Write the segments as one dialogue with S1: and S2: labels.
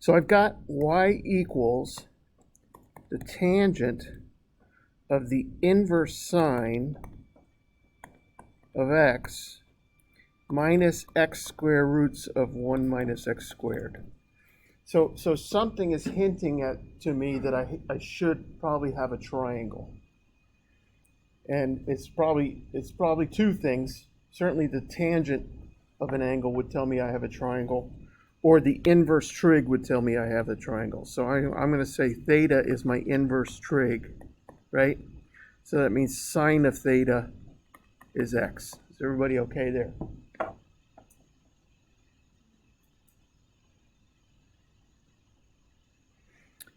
S1: So I've got y equals the tangent of the inverse sine of x minus x square roots of 1 minus x squared. So something is hinting to me that I should probably have a triangle. And it's probably two things. Certainly the tangent of an angle would tell me I have a triangle, or the inverse trig would tell me I have a triangle. So I'm going to say theta is my inverse trig, right? So that means sine of theta is x. Is everybody okay there?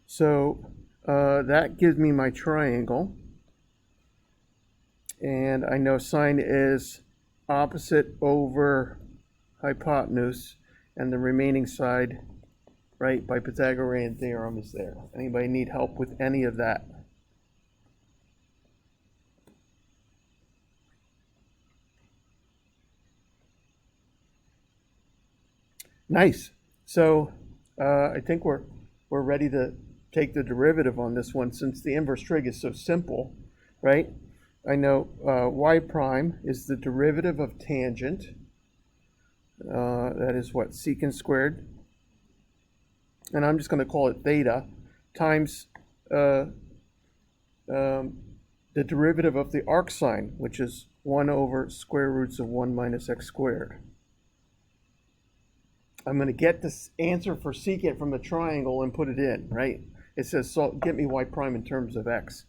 S1: So that gives me my triangle. And I know sine is opposite over hypotenuse, and the remaining side, right, by Pythagorean theorem is there. Anybody need help with any of that? Nice. So I think we're ready to take the derivative on this one, since the inverse trig is so simple, right? I know y prime is the derivative of tangent. That is what? Secant squared. And I'm just going to call it theta times the derivative of the arcsine, which is 1 over square roots of 1 minus x squared. I'm going to get this answer for secant from the triangle and put it in, right? It says, so get me y prime in terms of x.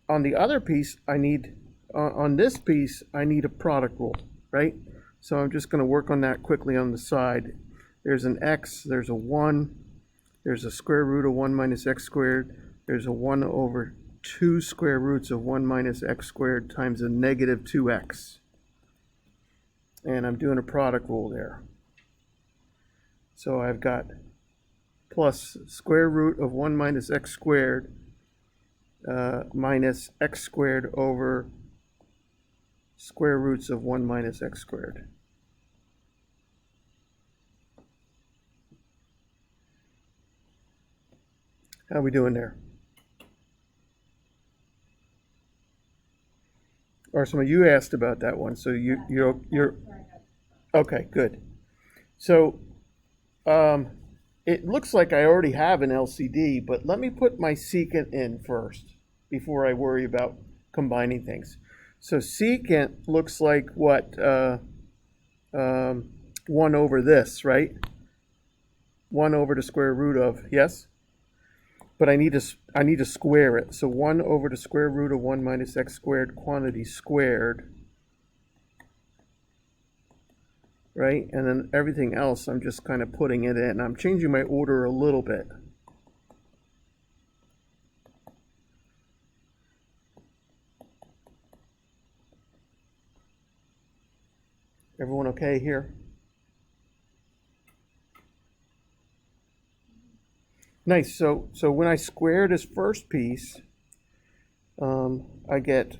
S1: On the other piece, I need, on this piece, I need a product rule, right? So I'm just going to work on that quickly on the side. There's an x, there's a 1, there's a square root of 1 minus x squared, there's a 1 over 2 square roots of 1 minus x squared times a negative 2x. And I'm doing a product rule there. So I've got plus square root of 1 minus x squared minus x squared over square roots of 1 minus x squared. How are we doing there? Or some of you asked about that one, so you're okay, good. So it looks like I already have an LCD, but let me put my secant in first before I worry about combining things. So secant looks like what? 1 over this, right? 1 over the square root of, yes? But I need to square it. So 1 over the square root of 1 minus x squared quantity squared, right? And then everything else, I'm just kind of putting it in. I'm changing my order a little bit. Everyone okay here? Nice. So when I square this first piece, I get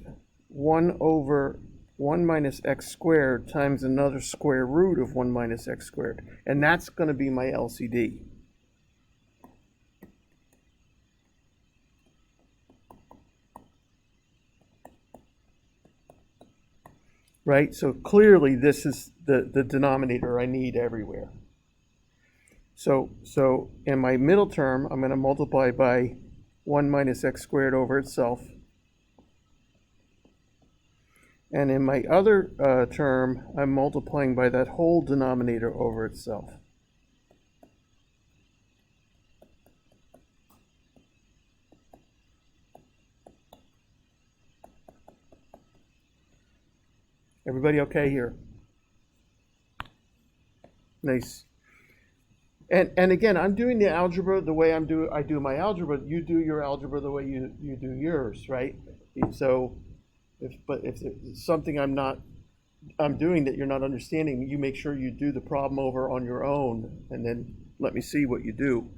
S1: 1 over 1 minus x squared times another square root of 1 minus x squared. And that's going to be my LCD. Right? So clearly this is the denominator I need everywhere. So in my middle term, I'm going to multiply by 1 minus x squared over itself. And in my other term, I'm multiplying by that whole denominator over itself. Everybody okay here? Nice. And again, I'm doing the algebra the way I do my algebra. You do your algebra the way you do yours, right? So, if it's something I'm doing that you're not understanding, you make sure you do the problem over on your own, and then let me see what you do.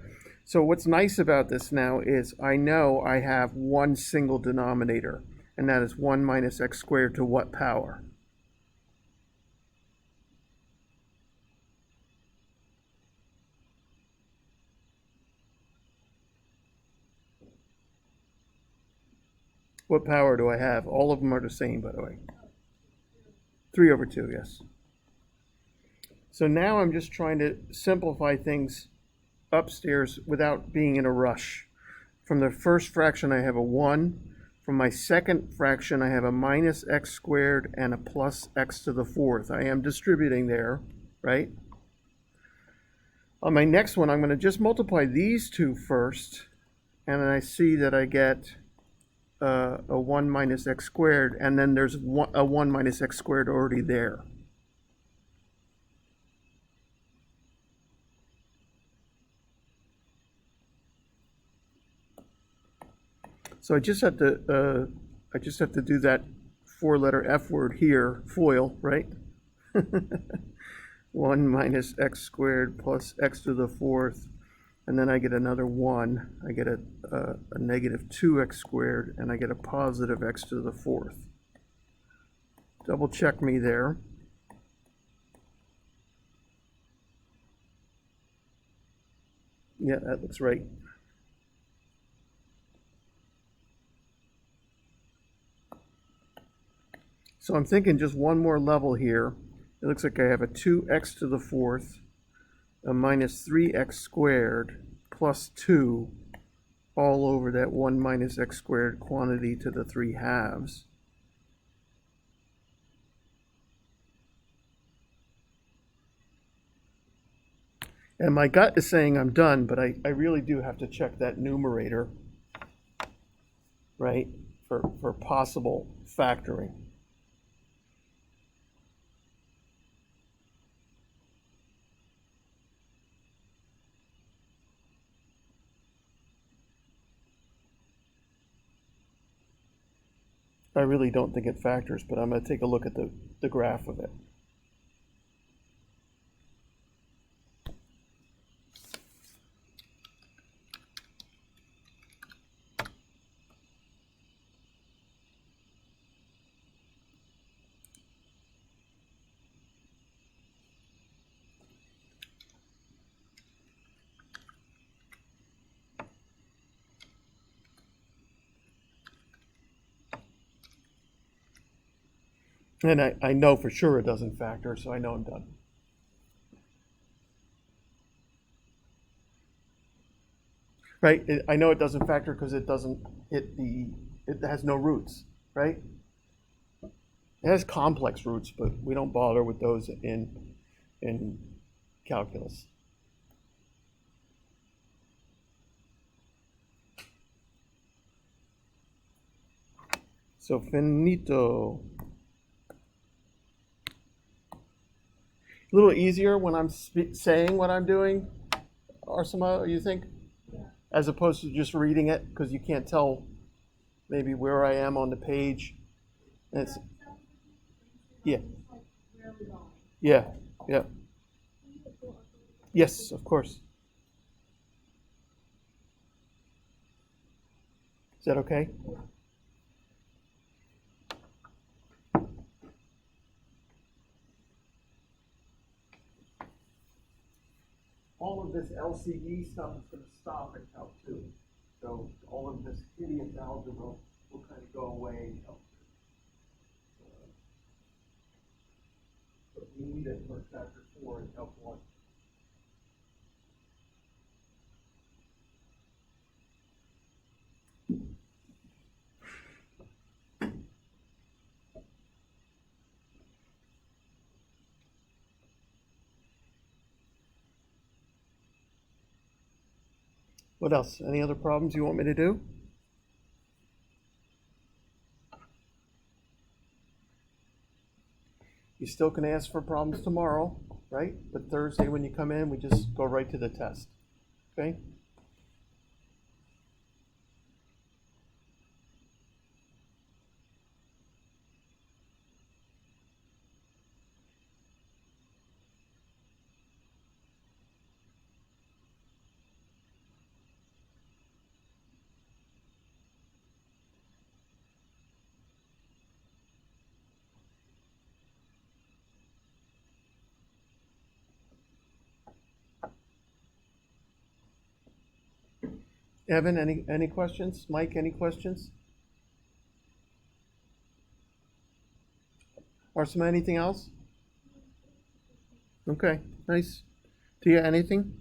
S1: So what's nice about this now is I know I have one single denominator, and that is 1 minus x squared to what power? What power do I have? All of them are the same, by the way. 3 over 2, yes. So now I'm just trying to simplify things upstairs without being in a rush. From the first fraction, I have a 1. From my second fraction, I have a minus x squared and a plus x to the fourth. I am distributing there, right? On my next one, I'm going to just multiply these two first, and then I see that I get a 1 minus x squared, and then there's a 1 minus x squared already there. So I just have to do that 4-letter F word here, FOIL, right? 1 minus x squared plus x to the fourth, and then I get another 1. I get a negative 2x squared, and I get a positive x to the fourth. Double check me there. Yeah, that looks right. So I'm thinking just one more level here. It looks like I have a 2x to the fourth, a minus 3x squared, plus 2, all over that 1 minus x squared quantity to the 3 halves. And my gut is saying I'm done, but I really do have to check that numerator, right, for possible factoring. I really don't think it factors, but I'm going to take a look at the graph of it. And I know for sure it doesn't factor, so I know I'm done. Right? I know it doesn't factor because it doesn't hit it has no roots, right? It has complex roots, but we don't bother with those in calculus. So finito. A little easier when I'm saying what I'm doing, Arsama, you think? As opposed to just reading it, because you can't tell maybe where I am on the page. And it's, yeah. Yeah, yeah. Yes, of course. Is that okay? All of this LCD stuff is going to stop at Calc 2. So all of this hideous algebra will kind of go away in Calc 2. But we need it for chapter 4 in Calc 1. What else? Any other problems you want me to do? You still can ask for problems tomorrow, right? But Thursday when you come in, we just go right to the test, okay? Evan, any questions? Mike, any questions? Arsema, anything else? Okay, nice. Tia, anything?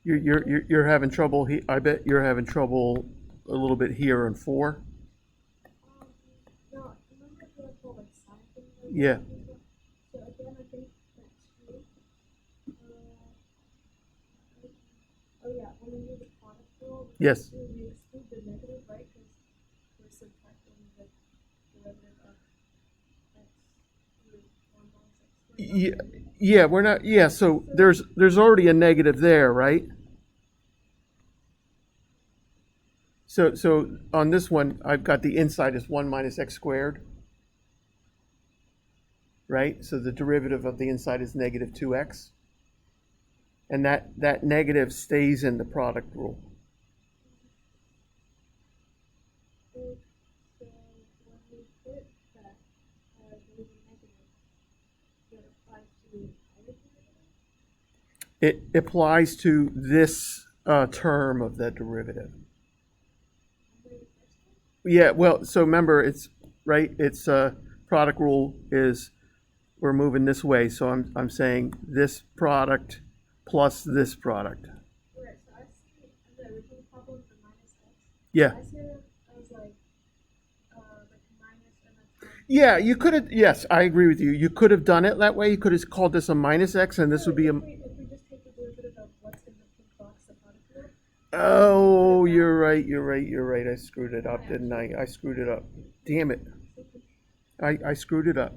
S1: You're having trouble. I bet you're having trouble a little bit here in 4.
S2: No, remember the whole like sign thing that we
S1: Yeah.
S2: did before? So again, I think that's true. Oh yeah, when we do the product rule,
S1: Yes.
S2: we exclude the negative, right? Because we're subtracting the derivative of x through 1 minus x squared.
S1: Yeah. Yeah. We're not. Yeah. So there's already a negative there, right? So on this one, I've got the inside is 1 minus x squared, right? So the derivative of the inside is negative 2x. And that negative stays in the product rule.
S2: So when we put that there is a negative, that applies to our derivative?
S1: It applies to this term of that derivative.
S2: Remember the first one?
S1: Yeah, well, so remember, it's right. It's product rule is we're moving this way. So I'm saying this product plus this product.
S2: Right, so I see in the original problem the minus x.
S1: Yeah,
S2: I see it as like minus and then times.
S1: yeah. You could have. Yes, I agree with you. You could have done it that way. You could have called this a minus x, and this would be a.
S2: If we just take the derivative of what's in the pink box, the product rule.
S1: Oh, you're right. You're right. You're right. I screwed it up, didn't I? I screwed it up. Damn it. I screwed it up.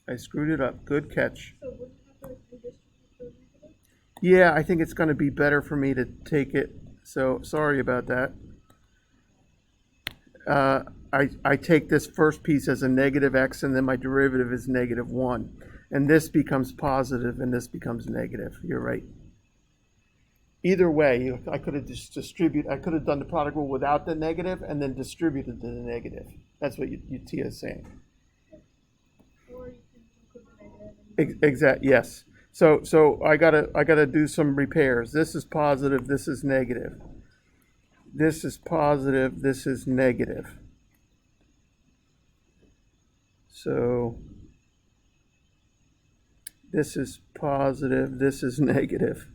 S1: I screwed it up. Good catch.
S2: So wouldn't you have to redistribute the derivative?
S1: Yeah, I think it's going to be better for me to take it. So sorry about that. I take this first piece as a negative x, and then my derivative is negative 1. And this becomes positive, and this becomes negative. You're right. Either way, I could have I could have done the product rule without the negative and then distributed the negative. That's what Tia is saying.
S2: Or you can include the negative and
S1: Exact. Yes. So I gotta do some repairs. This is positive. This is negative. This is positive. This is negative. So this is positive. This is negative.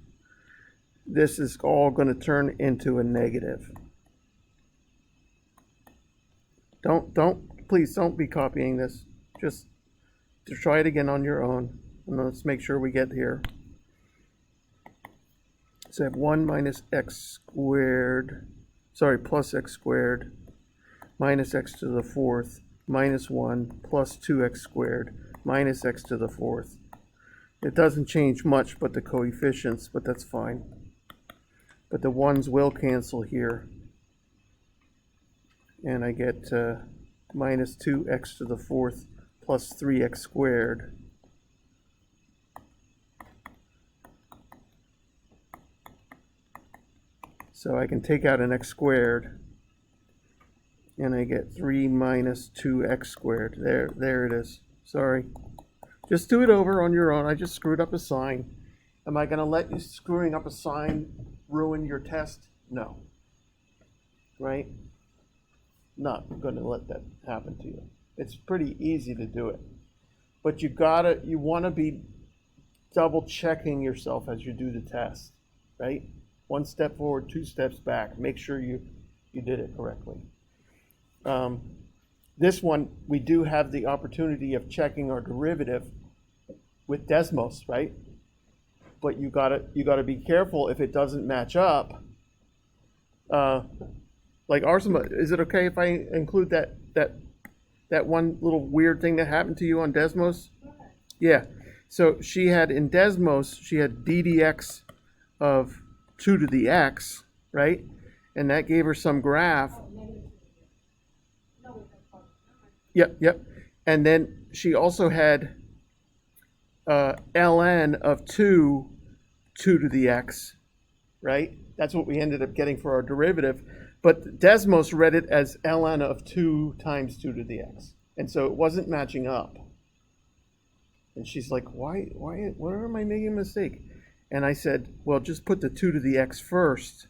S1: This is all going to turn into a negative. Please don't be copying this. Just to try it again on your own. And let's make sure we get here. So I have 1 minus x squared, plus x squared, minus x to the 4th, minus 1, plus 2x squared, minus x to the 4th. It doesn't change much but the coefficients, but that's fine. But the 1's will cancel here. And I get minus 2x to the 4th plus 3x squared. So I can take out an x squared, and I get 3 minus 2x squared. There it is. Sorry. Just do it over on your own. I just screwed up a sign. Am I going to let you screwing up a sign ruin your test? No. Right? Not going to let that happen to you. It's pretty easy to do it. But you want to be double checking yourself as you do the test, right? 1 step forward, 2 steps back. Make sure you did it correctly. This one, we do have the opportunity of checking our derivative with Desmos, right? But you gotta be careful if it doesn't match up. Like Arsema, is it okay if I include that one little weird thing that happened to you on Desmos? Yeah. So she had in Desmos, she had ddx of 2 to the x, right? And that gave her some graph. Yep. And then she also had ln of 2 to the x, right? That's what we ended up getting for our derivative. But Desmos read it as ln of 2 times 2 to the x. And so it wasn't matching up. And she's like, where am I making a mistake? And I said, well, just put the 2 to the x first,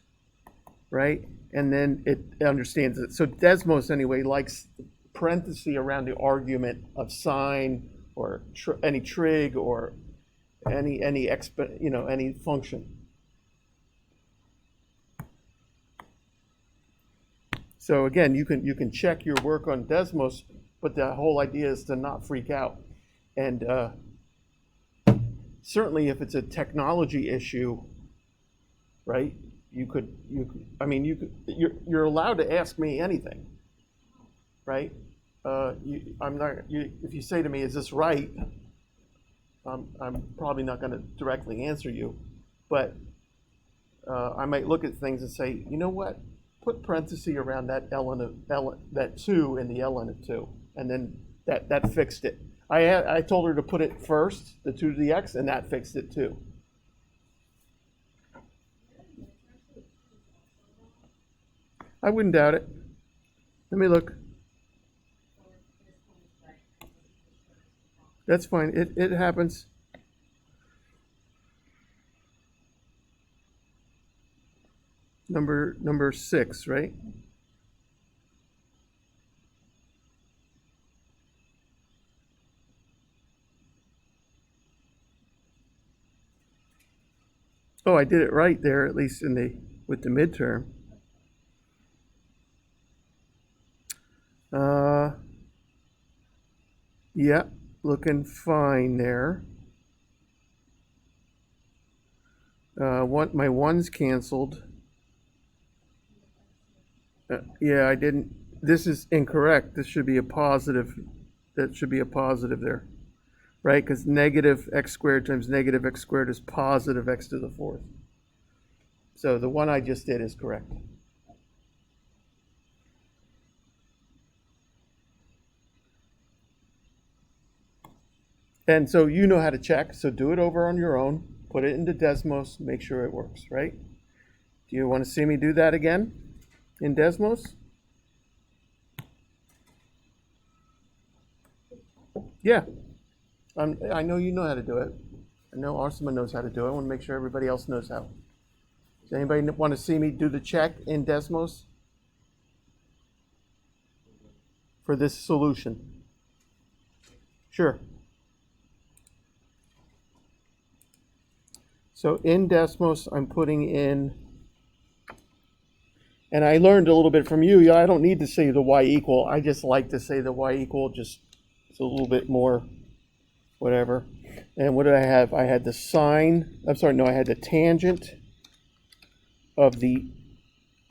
S1: right? And then it understands it. So Desmos, anyway, likes parenthesis around the argument of sine or any trig or any any function. So again, you can check your work on Desmos, but the whole idea is to not freak out. And certainly, if it's a technology issue, right? You're allowed to ask me anything, right? If you say to me, "Is this right?" I'm probably not going to directly answer you, but I might look at things and say, you know what? Put parenthesis around that that 2 in the ln of 2, and then that fixed it. I told her to put it first, the 2 to the x, and that fixed it too. I wouldn't doubt it. Let me look. That's fine. It happens. Number 6, right? Oh, I did it right there, at least with the midterm. Yeah, looking fine there. My 1's canceled. Yeah, I didn't. This is incorrect. This should be a positive. That should be a positive there, right? Because negative x squared times negative x squared is positive x to the 4th. So the one I just did is correct. And so you know how to check, so do it over on your own, put it into Desmos, make sure it works, right? Do you want to see me do that again in Desmos? Yeah. I know you know how to do it. I know Arsema knows how to do it. I want to make sure everybody else knows how. Does anybody want to see me do the check in Desmos for this solution? Sure. So in Desmos, I'm putting in, and I learned a little bit from you. I don't need to say the y equal. I just like to say the y equal, just it's a little bit more whatever. And what did I have? I had the sine, I had the tangent of the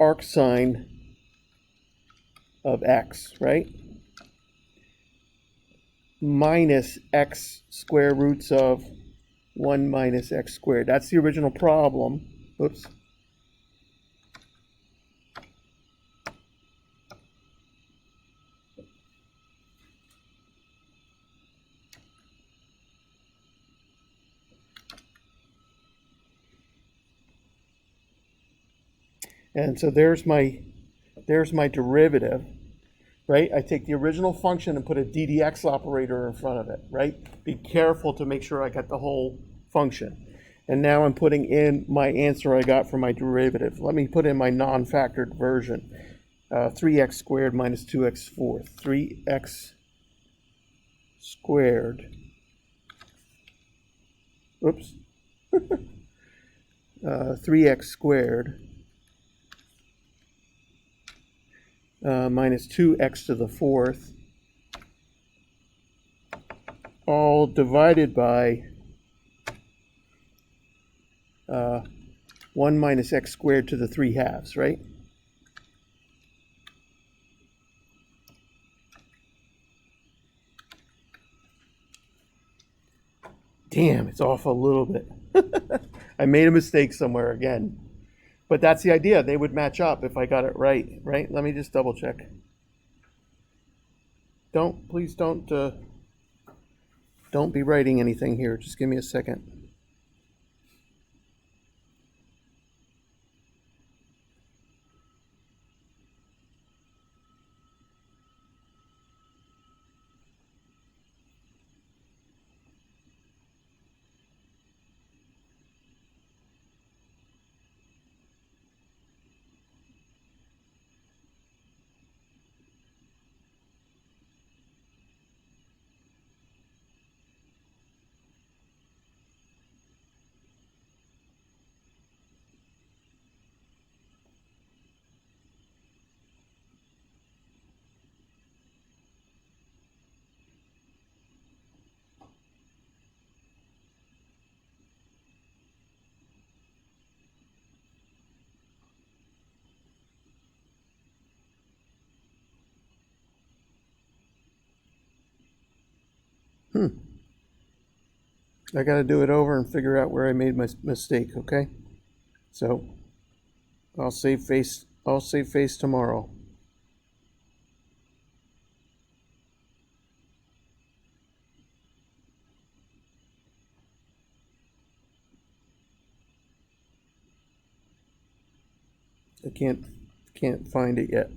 S1: arcsine of x, right? Minus x square roots of 1 minus x squared. That's the original problem. Oops. And so there's my derivative, right? I take the original function and put a ddx operator in front of it, right? Be careful to make sure I got the whole function. And now I'm putting in my answer I got for my derivative. Let me put in my non-factored version. 3x squared minus 2x fourth. 3x squared. Oops. 3x squared minus 2x to the 4th, all divided by 1 minus x squared to the 3/2, right? Damn, it's off a little bit. I made a mistake somewhere again. But that's the idea. They would match up if I got it right, right? Let me just double check. Please don't be writing anything here. Just give me a second. I got to do it over and figure out where I made my mistake, okay? So I'll save face tomorrow. I can't find it yet.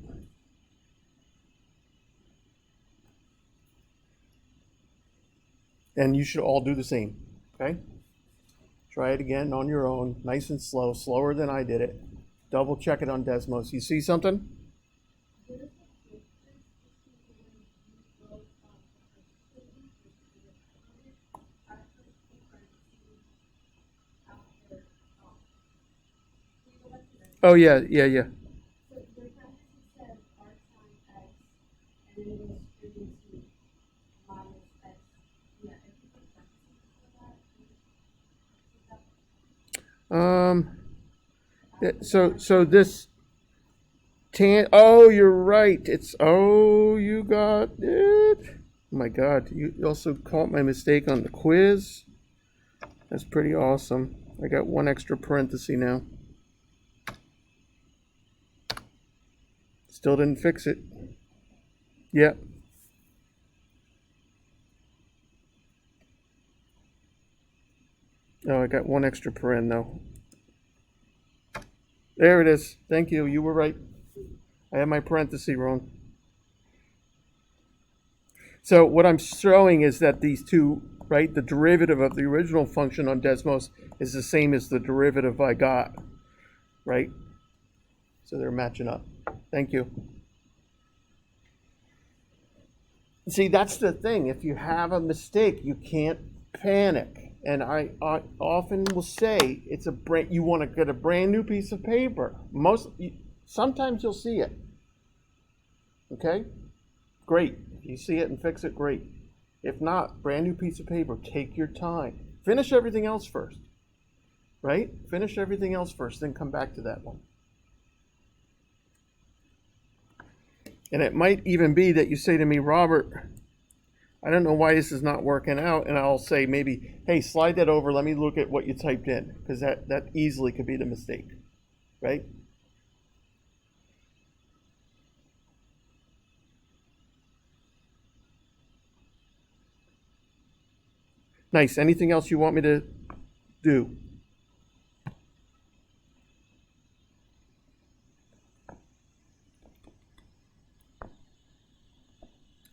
S1: And you should all do the same, okay? Try it again on your own, nice and slow, slower than I did it. Double check it on Desmos. You see something? Oh yeah, yeah, yeah.
S2: So the parentheses said r times x, and then it was previously minus x. Yeah, if you put parentheses for that,
S1: So this oh, you're right. You got it. Oh my God, you also caught my mistake on the quiz. That's pretty awesome. I got one extra parenthesis now. Still didn't fix it. Yeah. Oh, I got one extra paren though. There it is. Thank you. You were right. I have my parenthesis wrong. So what I'm showing is that these two, right, the derivative of the original function on Desmos is the same as the derivative I got, right? So they're matching up. Thank you. See, that's the thing. If you have a mistake, you can't panic. And I often will say you want to get a brand new piece of paper. Sometimes you'll see it. Okay? Great. If you see it and fix it, great. If not, brand new piece of paper. Take your time. Finish everything else first. Right? Finish everything else first, then come back to that one. And it might even be that you say to me, Robert, I don't know why this is not working out. And I'll say maybe, hey, slide that over. Let me look at what you typed in. Because that easily could be the mistake. Right? Nice. Anything else you want me to do?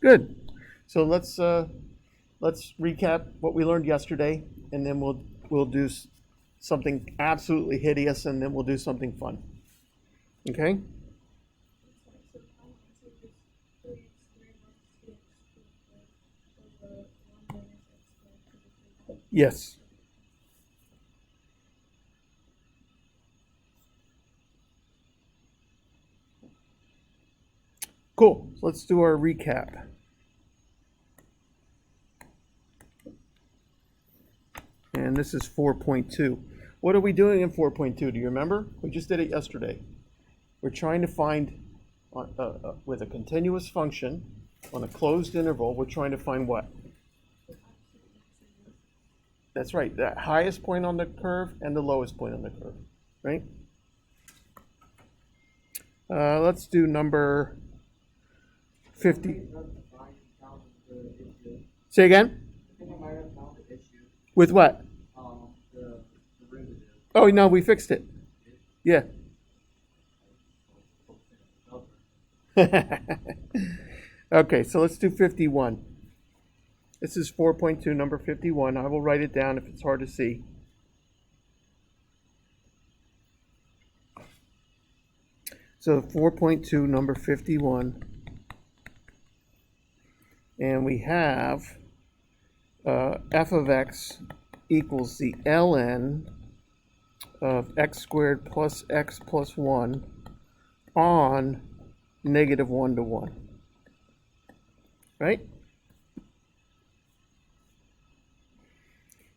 S1: Good. So let's recap what we learned yesterday, and then we'll do something absolutely hideous, and then we'll do something fun. Okay?
S2: so common answer is 3x squared minus 2x cubed over 1 minus x squared to the 3.
S1: Yes. Cool. So let's do our recap. And this is 4.2. What are we doing in 4.2? Do you remember? We just did it yesterday. We're trying to find, with a continuous function on a closed interval, we're trying to find what? That's right, the highest point on the curve and the lowest point on the curve, right? Let's do number 50. Say again? With what? Oh, no, we fixed it. Yeah. Okay, so let's do 51. This is 4.2, number 51. I will write it down if it's hard to see. So 4.2, number 51. And we have f of x equals the ln of x squared plus x plus 1 on negative 1 to 1. Right?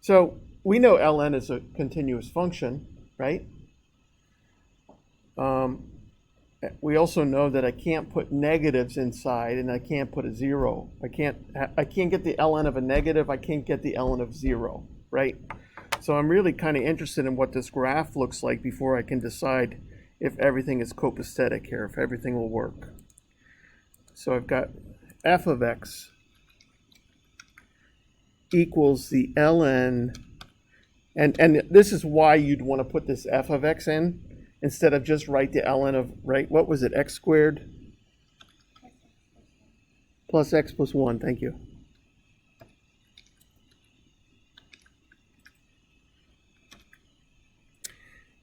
S1: So we know ln is a continuous function, right? we also know that I can't put negatives inside and I can't put a zero. I can't get the ln of a negative, I can't get the ln of zero, right? So I'm really kind of interested in what this graph looks like before I can decide if everything is copacetic here, if everything will work. So I've got f of x equals the ln, and this is why you'd want to put this f of x in instead of just write the ln of, right, what was it, x squared plus x plus 1, thank you.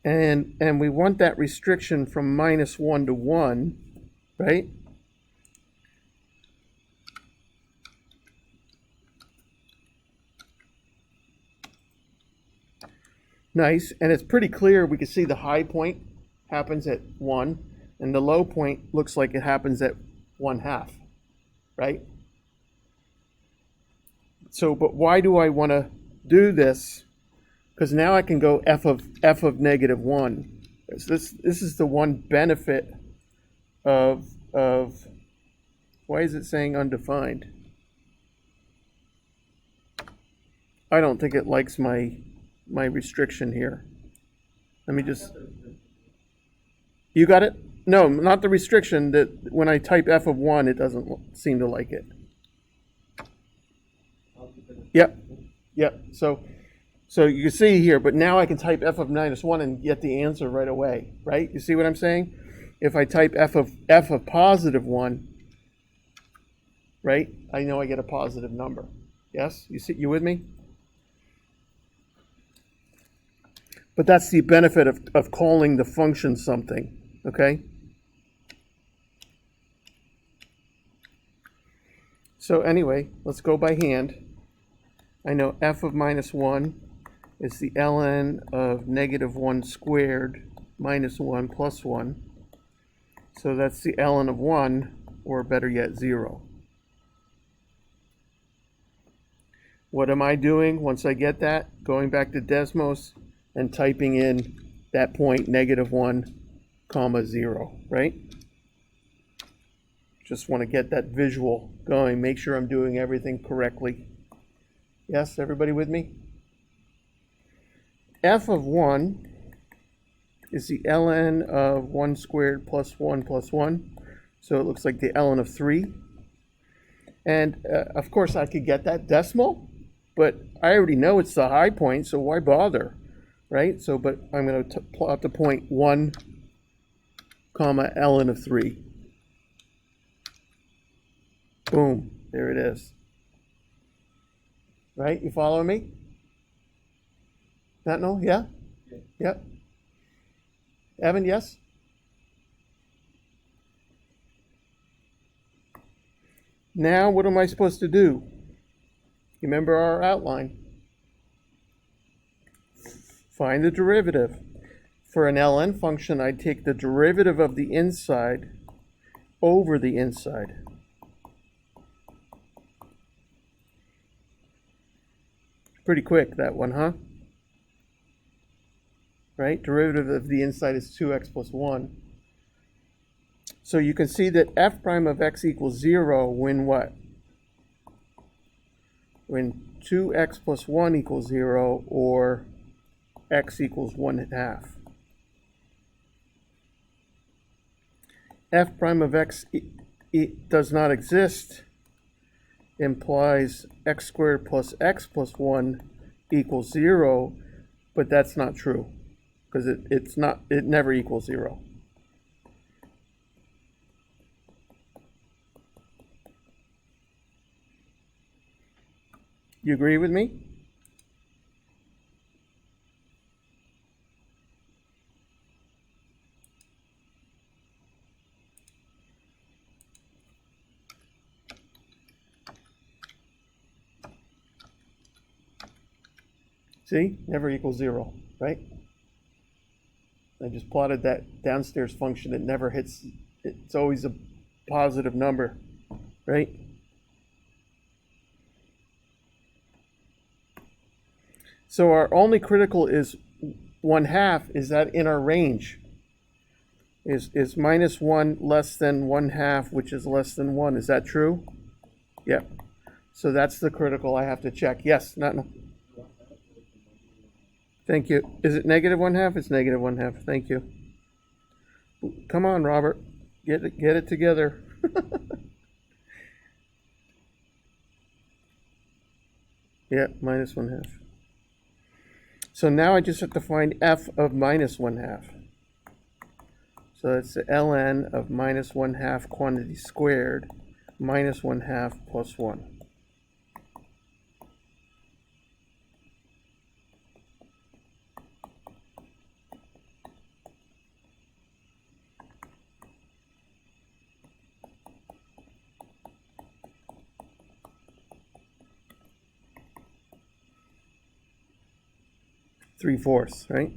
S1: And we want that restriction from -1 to 1, right? Nice, and it's pretty clear. We can see the high point happens at 1, and the low point looks like it happens at 1/2, right? So, but why do I want to do this? Because now I can go f of -1. This is the one benefit of why is it saying undefined? I don't think it likes my restriction here. Let me just, you got it? No, not the restriction, that when I type f of 1, it doesn't seem to like it. Yep. So you can see here, but now I can type f of -1 and get the answer right away, right? You see what I'm saying? If I type f of +1, right, I know I get a positive number. Yes? You with me? But that's the benefit of calling the function something, okay? So anyway, let's go by hand. I know f of -1 is the ln of -1 squared minus 1 plus 1. So that's the ln of 1, or better yet, 0. What am I doing once I get that? Going back to Desmos and typing in that point, -1, comma 0, right? Just want to get that visual going, make sure I'm doing everything correctly. Yes, everybody with me? F of 1 is the ln of 1 squared plus 1 plus 1. So it looks like the ln of 3. And of course I could get that decimal, but I already know it's the high point, so why bother, right? So, but I'm going to plot the point 1, comma, ln of 3. Boom, there it is. Right, you follow me? Not no, yeah? Yep. Evan, yes? Now what am I supposed to do? You remember our outline? Find the derivative. For an ln function, I'd take the derivative of the inside over the inside. Pretty quick, that one, huh? Right? Derivative of the inside is 2x plus 1. So you can see that f prime of x equals 0 when what? When 2x plus 1 equals 0, or x equals 1/2. F prime of x does not exist implies x squared plus x plus 1 equals 0, but that's not true, because it never equals 0. You agree with me? See, never equals 0, right? I just plotted that downstairs function. It never hits, it's always a positive number, right? So our only critical is 1/2. Is that in our range? Is minus 1 less than 1/2, which is less than 1? Is that true? Yeah. So that's the critical I have to check. Yes, no. Thank you. Is it negative 1/2? It's negative 1/2. Thank you. Come on, Robert. Get it together. Yeah, minus 1/2. So now I just have to find f of minus 1/2. So it's the ln of minus 1/2 quantity squared minus 1/2 plus 1. Three-fourths, right?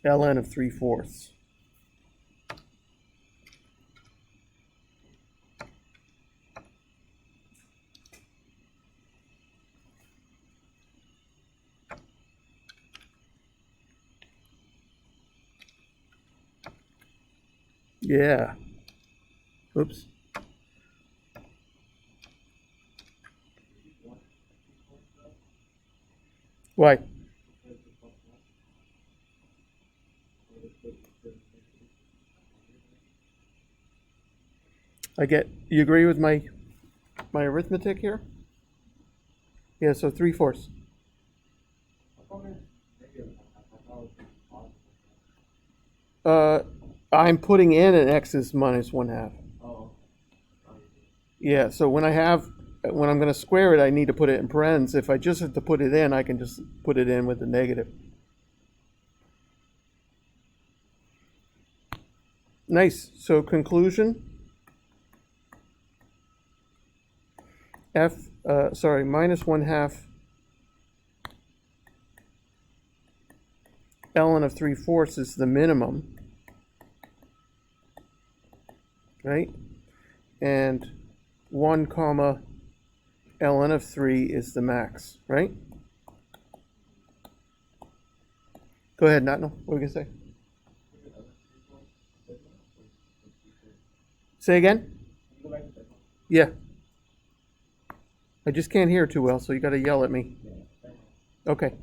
S1: ln of 3/4. Yeah. Oops. Why? You agree with my arithmetic here? Yeah, so 3/4. I'm putting in an x is minus 1/2. Yeah, so when I'm going to square it, I need to put it in parentheses. If I just have to put it in, I can just put it in with the negative. Nice. So conclusion, minus 1/2 ln of 3/4 is the minimum, right? And 1 comma ln of 3 is the max, right? Go ahead, Natno. What were you going to say? Say again? Yeah. I just can't hear too well, so you got to yell at me. Okay.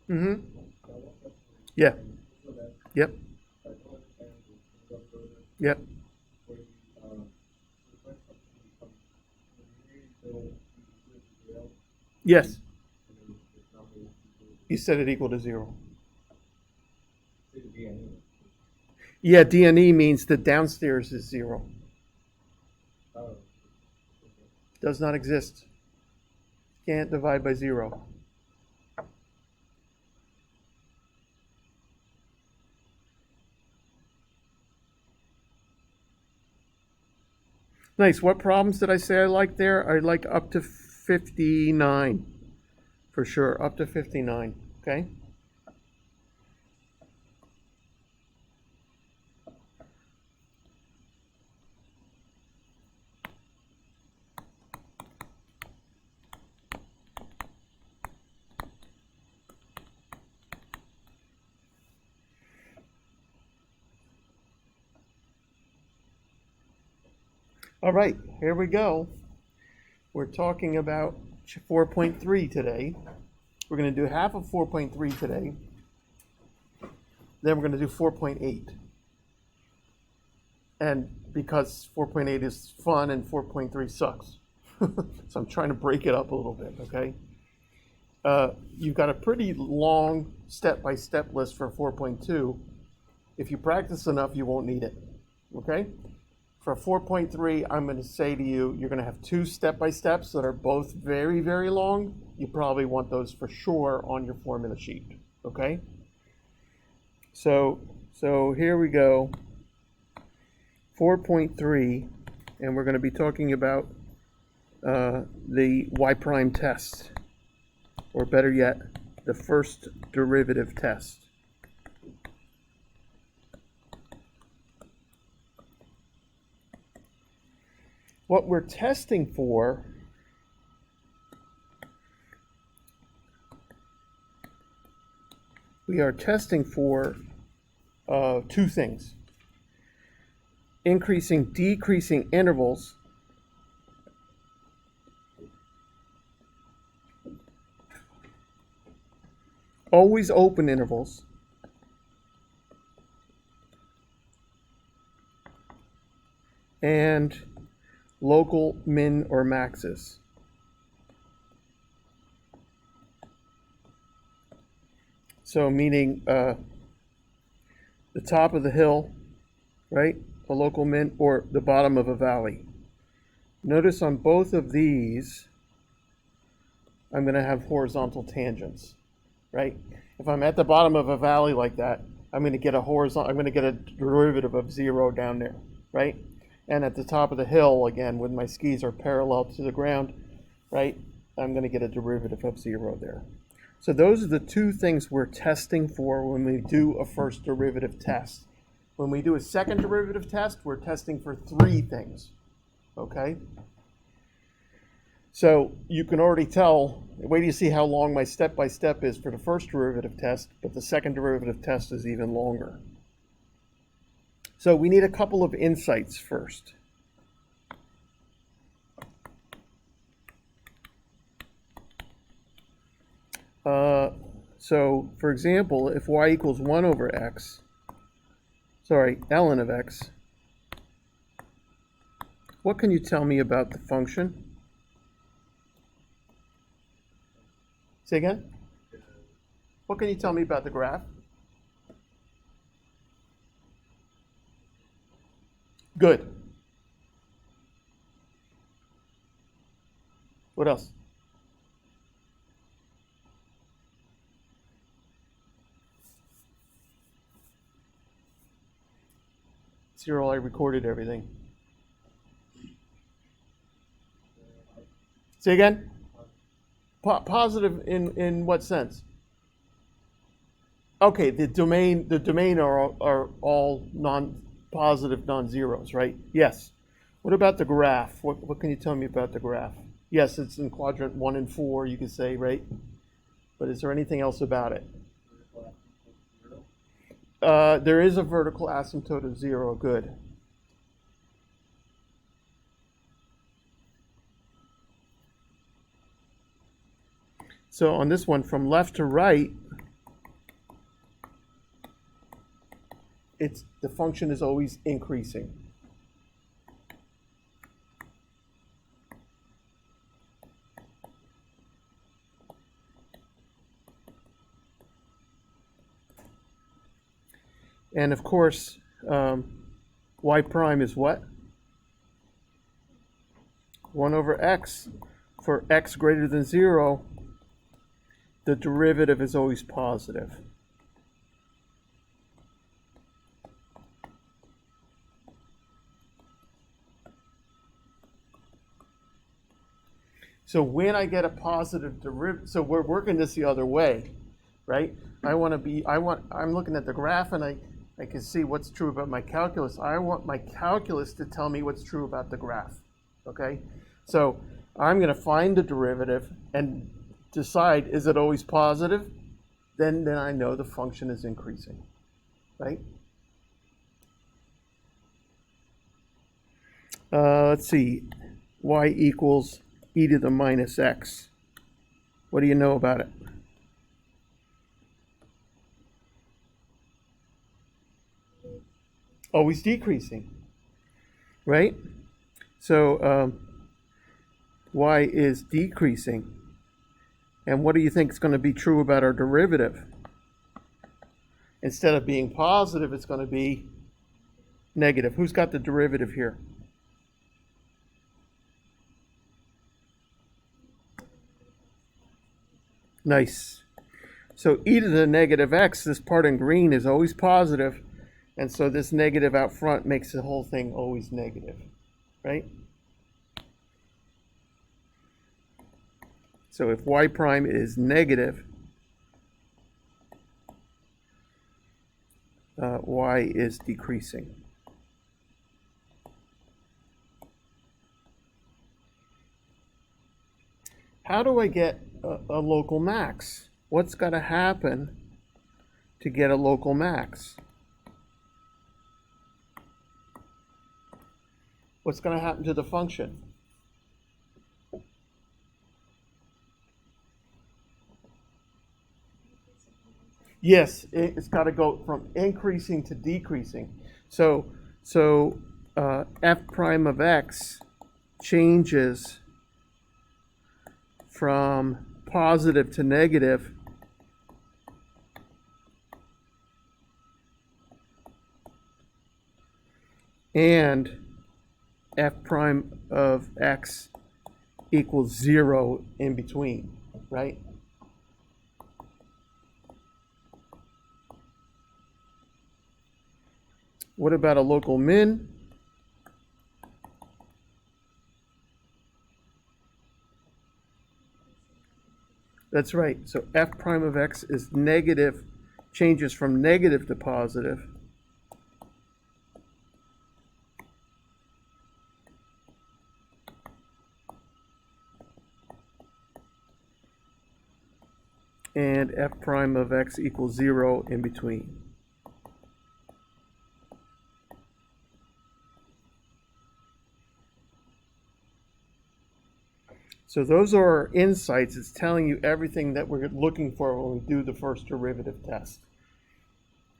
S1: Mm-hmm. Yeah. Yep. Yep. Yes. You set it equal to 0. Yeah, DNE means the downstairs is 0. Does not exist. Can't divide by 0. Nice. What problems did I say I like there? I like up to 59. For sure, up to 59. Okay? All right, here we go. We're talking about 4.3 today. We're going to do half of 4.3 today. Then we're going to do 4.8. And because 4.8 is fun and 4.3 sucks. So I'm trying to break it up a little bit, okay? You've got a pretty long step-by-step list for 4.2. If you practice enough, you won't need it, okay? For 4.3, I'm going to say to you, you're going to have 2 step-by-steps that are both very, very long. You probably want those for sure on your formula sheet, okay? So here we go. 4.3, and we're going to be talking about the y prime test, or better yet, the first derivative test. what we're testing for two things: decreasing intervals, always open intervals, and local min or maxes. So meaning the top of the hill, right, a local min, or the bottom of a valley. Notice on both of these, I'm going to have horizontal tangents, right? If I'm at the bottom of a valley like that, I'm going to get a derivative of 0 down there, right? And at the top of the hill, again, when my skis are parallel to the ground, right, I'm going to get a derivative of 0 there. So those are the two things we're testing for when we do a first derivative test. When we do a second derivative test, we're testing for three things, okay? So you can already tell, wait till you see how long my step-by-step is for the first derivative test, but the second derivative test is even longer. So we need a couple of insights first. So for example, if y equals 1 over x, ln of x, what can you tell me about the function? Say again? What can you tell me about the graph? Good. What else? Cyril, I recorded everything. Say again? Positive in what sense? Okay, the domain are all non-positive non-zeros, right? Yes. What about the graph? What can you tell me about the graph? Yes, it's in quadrant 1 and 4, you could say, right? But is there anything else about it? There is a vertical asymptote of 0. Good. So on this one, from left to right, the function is always increasing. And of course, y prime is what? 1 over x. For x greater than 0, the derivative is always positive. So when I get a positive derivative, so we're working this the other way, right? I'm looking at the graph and I can see what's true about my calculus. I want my calculus to tell me what's true about the graph, okay? So I'm going to find the derivative and decide, is it always positive? Then I know the function is increasing, right? Let's see, y equals e to the minus x. What do you know about it? Always decreasing, right? So y is decreasing. And what do you think is going to be true about our derivative? Instead of being positive, it's going to be negative. Who's got the derivative here? Nice. So e to the negative x, this part in green, is always positive, and so this negative out front makes the whole thing always negative, right? So if y prime is negative, y is decreasing. how do I get a local max? What's got to happen to get a local max? What's going to happen to the function? Yes, it's got to go from increasing to decreasing. So f prime of x changes from positive to negative and f prime of x equals 0 in between, right? What about a local min? That's right. So f prime of x is negative, changes from negative to positive. And f prime of x equals 0 in between. So those are our insights. It's telling you everything that we're looking for when we do the first derivative test.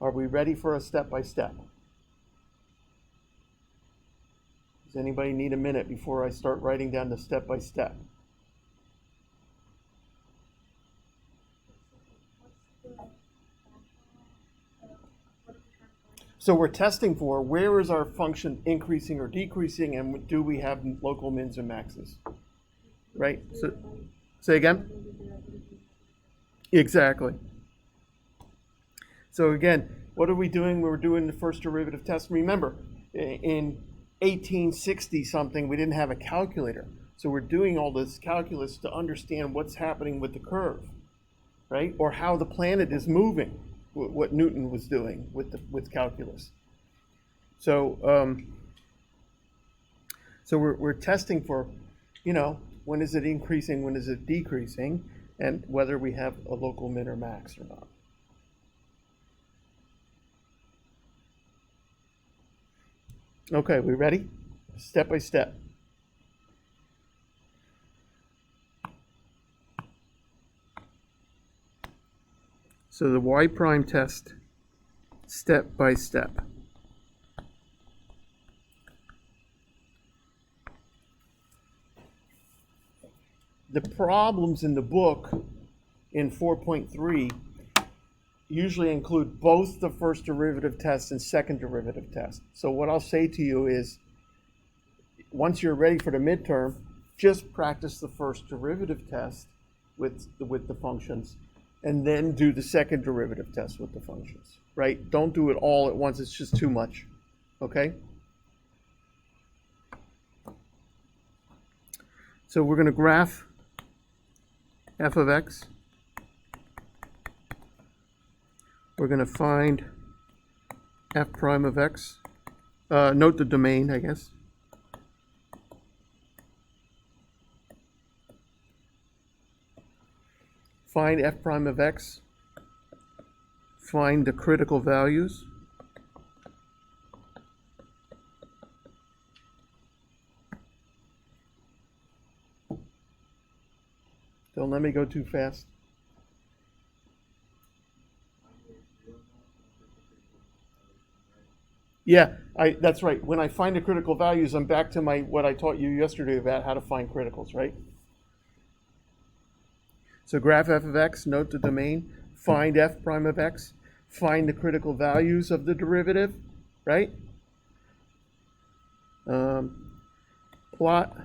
S1: Are we ready for a step-by-step? Does anybody need a minute before I start writing down the step-by-step? So we're testing for where is our function increasing or decreasing, and do we have local mins and maxes? Right? So, say again? Exactly. So again, what are we doing when we're doing the first derivative test? Remember, in 1860 something, we didn't have a calculator. So we're doing all this calculus to understand what's happening with the curve, right? Or how the planet is moving, what Newton was doing with calculus. So, we're testing for, when is it increasing, when is it decreasing, and whether we have a local min or max or not. Okay, we ready? Step by step. So the y prime test, step by step. The problems in the book in 4.3 usually include both the first derivative test and second derivative test. So what I'll say to you is, once you're ready for the midterm, just practice the first derivative test with the functions, and then do the second derivative test with the functions, right? Don't do it all at once. It's just too much, okay? So we're going to graph f of x. We're going to find f prime of x. Note the domain, I guess. Find f prime of x. Find the critical values. Don't let me go too fast. Yeah, that's right. When I find the critical values, I'm back to what I taught you yesterday about how to find criticals, right? So graph f of x, note the domain, find f prime of x, find the critical values of the derivative, right? Plot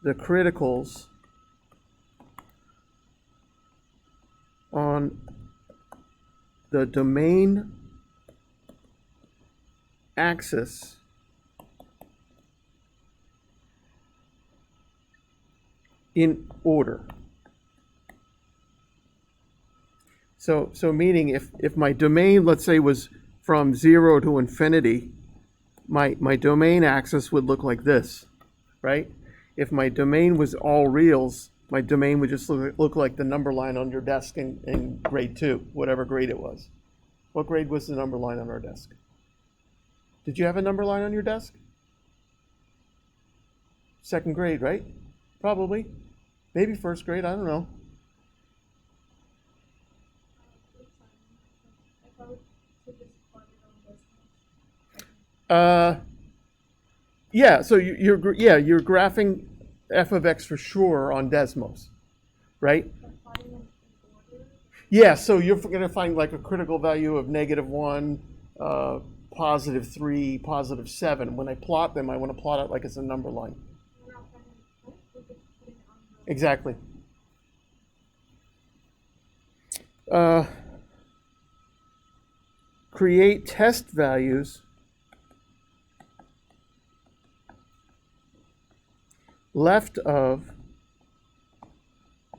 S1: the criticals on the domain axis in order. So meaning if my domain, let's say, was from 0 to infinity, my domain axis would look like this, right? if my domain was all reals, my domain would just look like the number line on your desk in grade 2, whatever grade it was. What grade was the number line on our desk? Did you have a number line on your desk? Second grade, right? Probably. Maybe first grade, I don't know. Yeah, so you're graphing f of x for sure on Desmos, right? Yeah, so you're going to find like a critical value of -1, +3, +7. When I plot them, I want to plot it like it's a number line. Exactly. Create test values left of,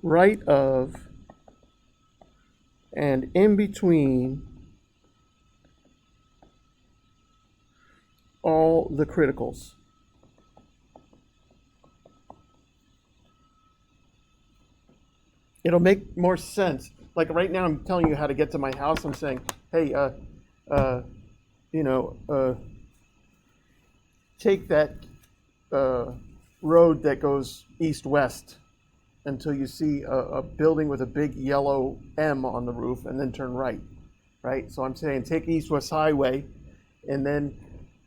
S1: right of, and in between all the criticals. It'll make more sense. Like right now, I'm telling you how to get to my house. I'm saying, hey, take that road that goes east-west until you see a building with a big yellow M on the roof, and then turn right, right? So I'm saying take East-West Highway, and then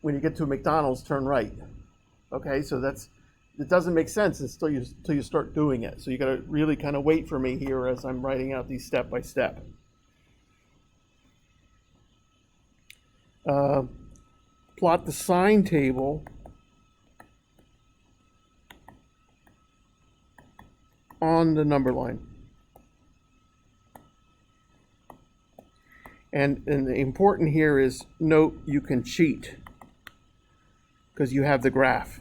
S1: when you get to a McDonald's, turn right. Okay, so it doesn't make sense until you start doing it. So you got to really kind of wait for me here as I'm writing out these step by step. Plot the sign table on the number line. And the important here is note you can cheat because you have the graph.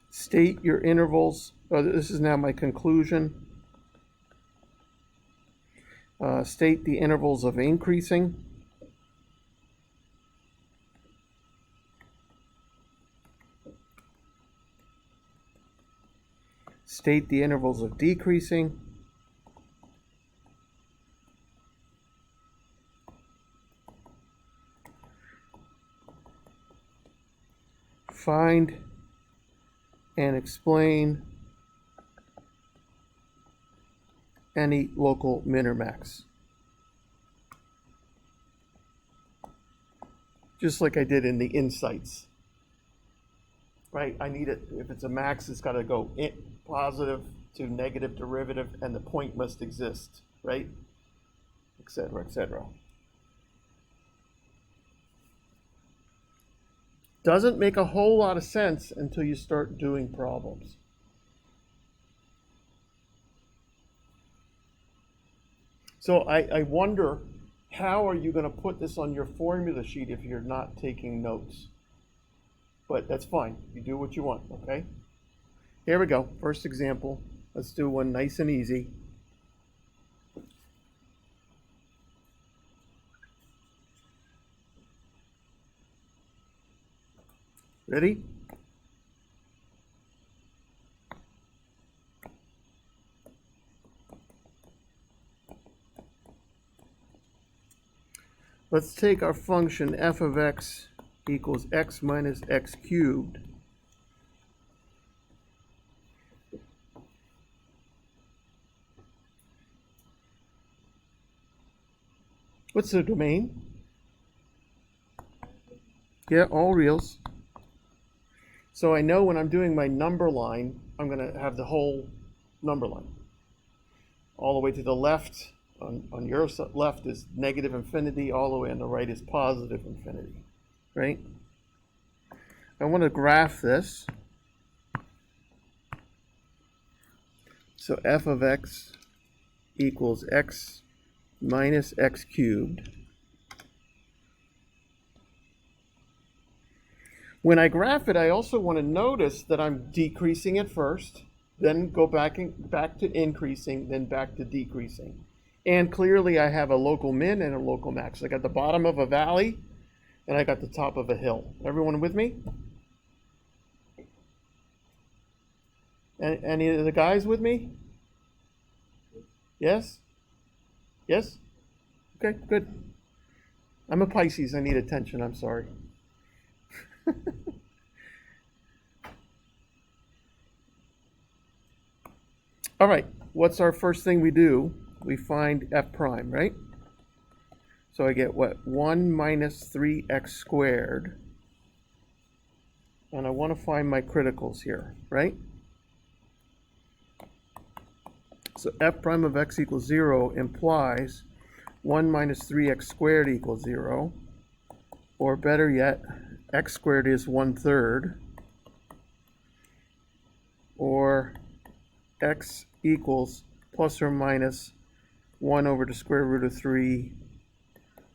S1: State your intervals. This is now my conclusion. State the intervals of increasing. State the intervals of decreasing. Find and explain any local min or max. Just like I did in the insights. Right? I need it, if it's a max, it's got to go positive to negative derivative, and the point must exist, right? Etc., etc. Doesn't make a whole lot of sense until you start doing problems. So I wonder, how are you going to put this on your formula sheet if you're not taking notes? But that's fine. You do what you want, okay? Here we go. First example. Let's do one nice and easy. Ready? Let's take our function f of x equals x minus x cubed. What's the domain? Yeah, all reals. So I know when I'm doing my number line, I'm going to have the whole number line. All the way to the left, on your left is negative infinity, all the way on the right is positive infinity, right? I want to graph this. So f of x equals x minus x cubed. When I graph it, I also want to notice that I'm decreasing it first, then go back to increasing, then back to decreasing. And clearly I have a local min and a local max. I got the bottom of a valley and I got the top of a hill. Everyone with me? Any of the guys with me? Yes? Yes? Okay, good. I'm a Pisces. I need attention. I'm sorry. All right, what's our first thing we do? We find f prime, right? So I get what? 1 minus 3x squared. And I want to find my criticals here, right? So f prime of x equals 0 implies 1 minus 3x squared equals 0. Or better yet, x squared is 1/3. Or x equals plus or minus 1 over the square root of 3,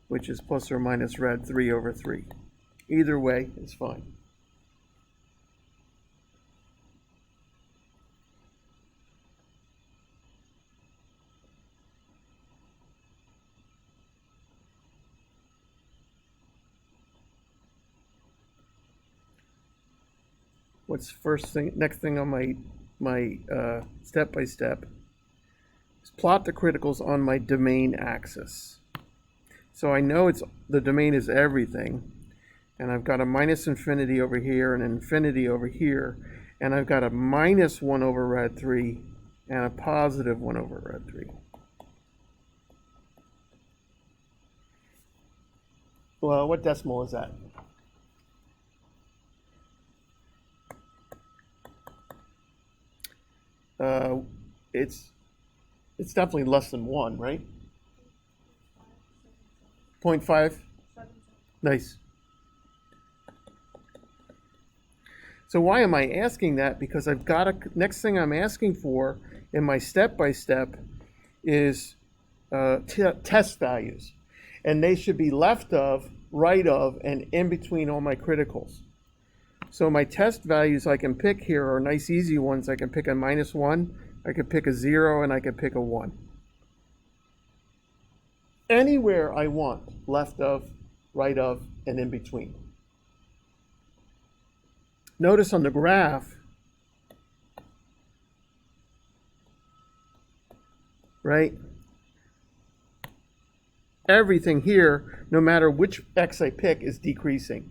S1: which is plus or minus rad 3 over 3. Either way is fine. What's next thing on my step-by-step is plot the criticals on my domain axis. So I know the domain is everything, and I've got a minus infinity over here and an infinity over here, and I've got a minus 1 over rad 3 and a positive 1 over rad 3. Well, what decimal is that? It's definitely less than 1, right? 0.5? Nice. So why am I asking that? Because I've got next thing I'm asking for in my step-by-step is test values. And they should be left of, right of, and in between all my criticals. So my test values I can pick here are nice easy ones. I can pick a -1, I can pick a 0, and I can pick a 1. Anywhere I want, left of, right of, and in between. Notice on the graph, right? Everything here, no matter which x I pick, is decreasing.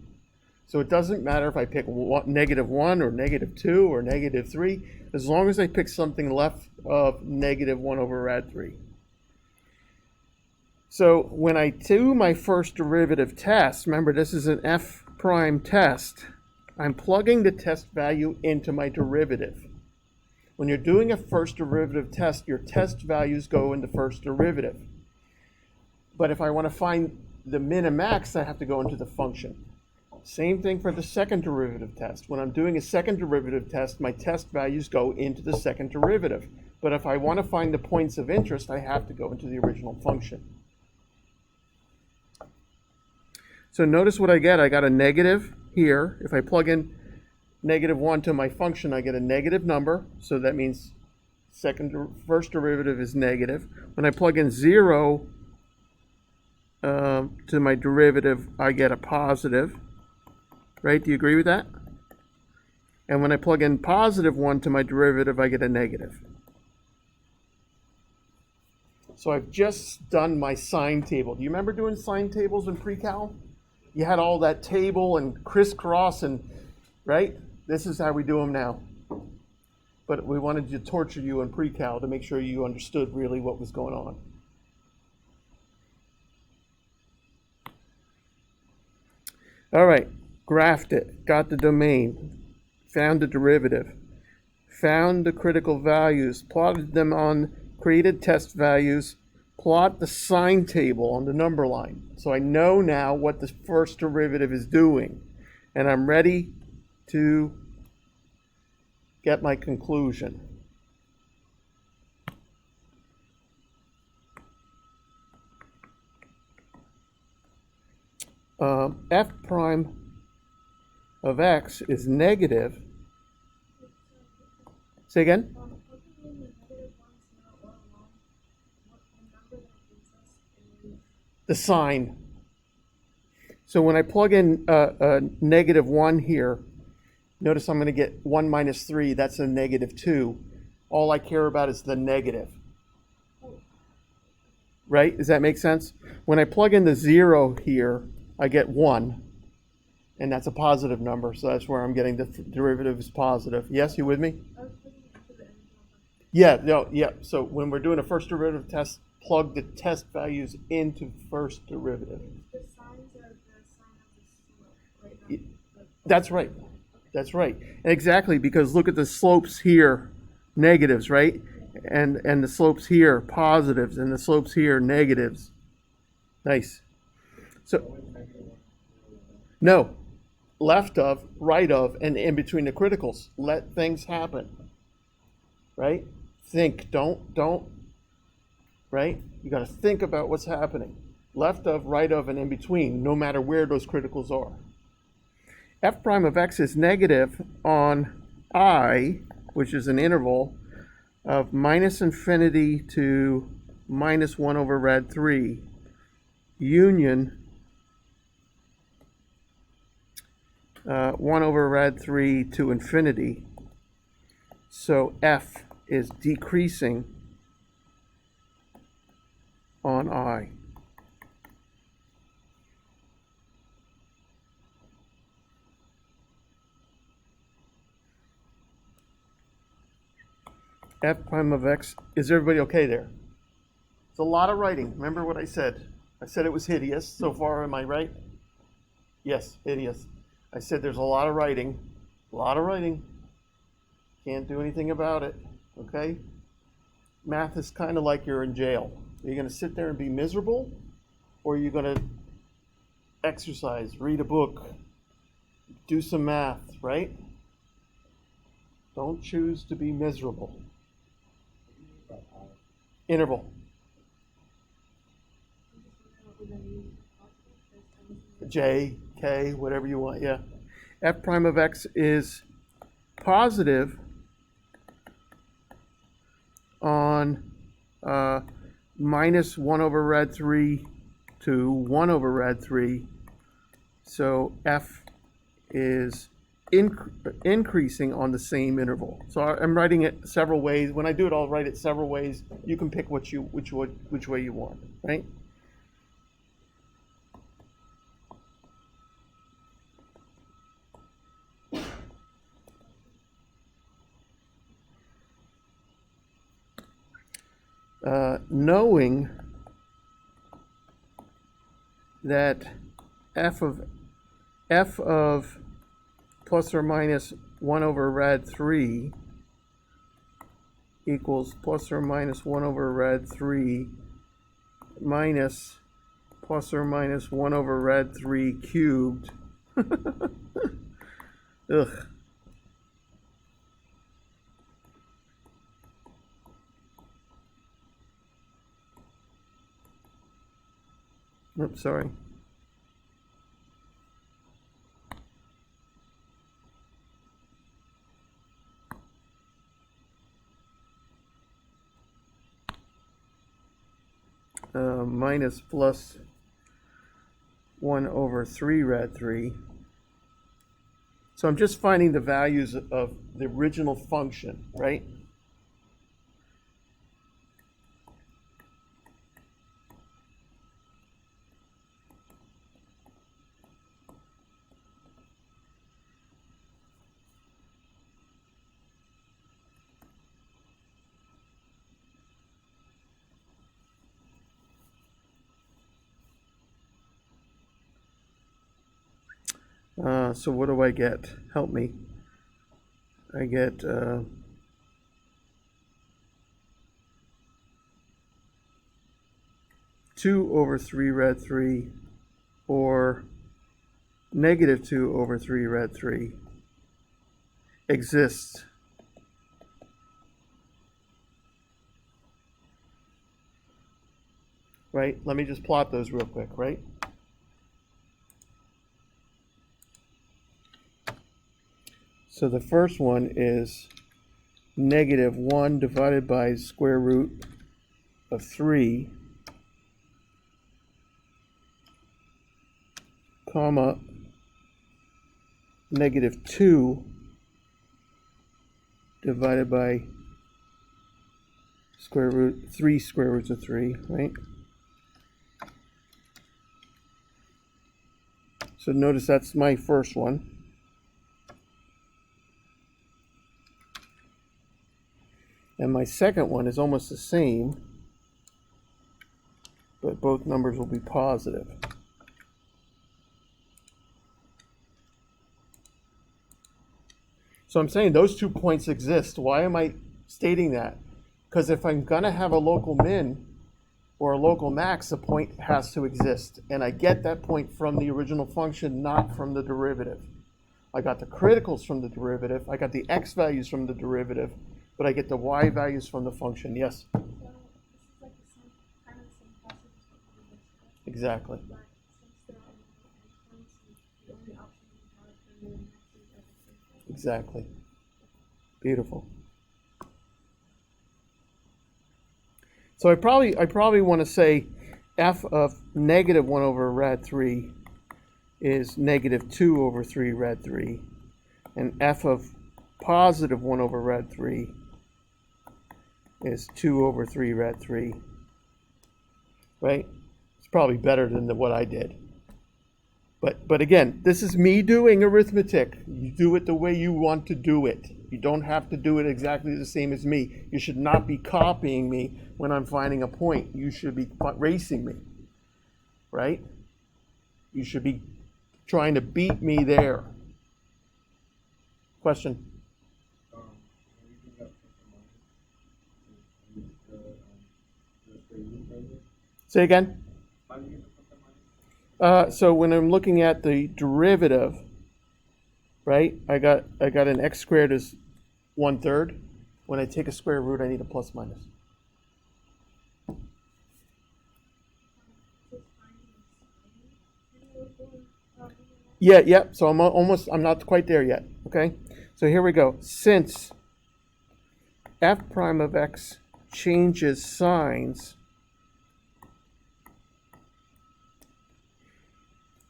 S1: So it doesn't matter if I pick -1 or -2 or -3, as long as I pick something left of -1 over rad 3. So when I do my first derivative test, remember this is an f prime test, I'm plugging the test value into my derivative. When you're doing a first derivative test, your test values go in the first derivative. But if I want to find the min and max, I have to go into the function. Same thing for the second derivative test. When I'm doing a second derivative test, my test values go into the second derivative. But if I want to find the points of interest, I have to go into the original function. So notice what I get. I got a negative here. If I plug in -1 to my function, I get a negative number. So that means first derivative is negative. When I plug in 0 to my derivative, I get a positive. Right? Do you agree with that? And when I plug in +1 to my derivative, I get a negative. So I've just done my sine table. Do you remember doing sine tables in pre-cal? You had all that table and crisscross and, right? This is how we do them now. But we wanted to torture you in pre-cal to make sure you understood really what was going on. All right. Graphed it, got the domain, found the derivative, found the critical values, plotted them on, created test values, plot the sine table on the number line. So I know now what the first derivative is doing, and I'm ready to get my conclusion. F prime of x is negative. Say again?
S2: What do you mean the negative ones now or one? What the number that gives us is
S1: The sign. So when I plug in a negative 1 here, notice I'm going to get 1 minus 3. That's a negative 2. All I care about is the negative. Right? Does that make sense? When I plug in the 0 here, I get 1. And that's a positive number. So that's where I'm getting the derivative is positive. Yes, you with me?
S2: I was putting it into the original.
S1: Yeah, no, yeah. So when we're doing a first derivative test, plug the test values into first derivative.
S2: The signs are the sign of the slope, right?
S1: Y-
S2: Not
S1: That's right. That's right. And exactly, because look at the slopes here, negatives, right? And the slopes here, positives, and the slopes here, negatives. Nice. So, no, left of, right of, and in between the criticals. Let things happen. Right? Think, don't, right? You got to think about what's happening. Left of, right of, and in between, no matter where those criticals are. F prime of x is negative on I, which is an interval, of minus infinity to minus 1 over rad 3, union 1 over rad 3 to infinity. So F is decreasing on I. F prime of x, is everybody okay there? It's a lot of writing. Remember what I said? I said it was hideous. So far, am I right? Yes, hideous. I said there's a lot of writing. A lot of writing. Can't do anything about it. Okay? Math is kind of like you're in jail. Are you going to sit there and be miserable? Or are you going to exercise, read a book, do some math, right? Don't choose to be miserable. Interval. J, K, whatever you want, yeah. F prime of x is positive on minus 1 over rad 3 to 1 over rad 3. So F is increasing on the same interval. So I'm writing it several ways. When I do it, I'll write it several ways. You can pick which way you want, right? Knowing that f of plus or minus 1 over rad 3 equals plus or minus 1 over rad 3 minus plus or minus 1 over rad 3 cubed. Ugh. Oops, sorry. Minus plus 1 over 3 rad 3. So I'm just finding the values of the original function, right? So what do I get? Help me. I get 2 over 3 rad 3 or negative 2 over 3 rad 3 exists. Right? Let me just plot those real quick, right? So the first one is -1 divided by square root of 3, comma, -2 divided by square root, 3 square roots of 3, right? So notice that's my first one. And my second one is almost the same, but both numbers will be positive. So I'm saying those 2 points exist. Why am I stating that? Because if I'm going to have a local min or a local max, the point has to exist. And I get that point from the original function, not from the derivative. I got the criticals from the derivative. I got the x values from the derivative, but I get the y values from the function. Yes?
S2: So this is like the same, kind of the same process as what we did yesterday.
S1: Exactly.
S2: But since there are no endpoints, the only option we have for the next is everything.
S1: Exactly. Beautiful. So I probably want to say f of -1 over rad 3 is -2 over 3 rad 3, and f of +1 over rad 3 is 2 over 3 rad 3, right? It's probably better than what I did. But again, this is me doing arithmetic. You do it the way you want to do it. You don't have to do it exactly the same as me. You should not be copying me when I'm finding a point. You should be racing me, right? You should be trying to beat me there. Question? Say again? So when I'm looking at the derivative, right, I got an x squared is 1/3. When I take a square root, I need a plus minus. Yeah. So I'm not quite there yet. Okay. So here we go. Since f prime of x changes signs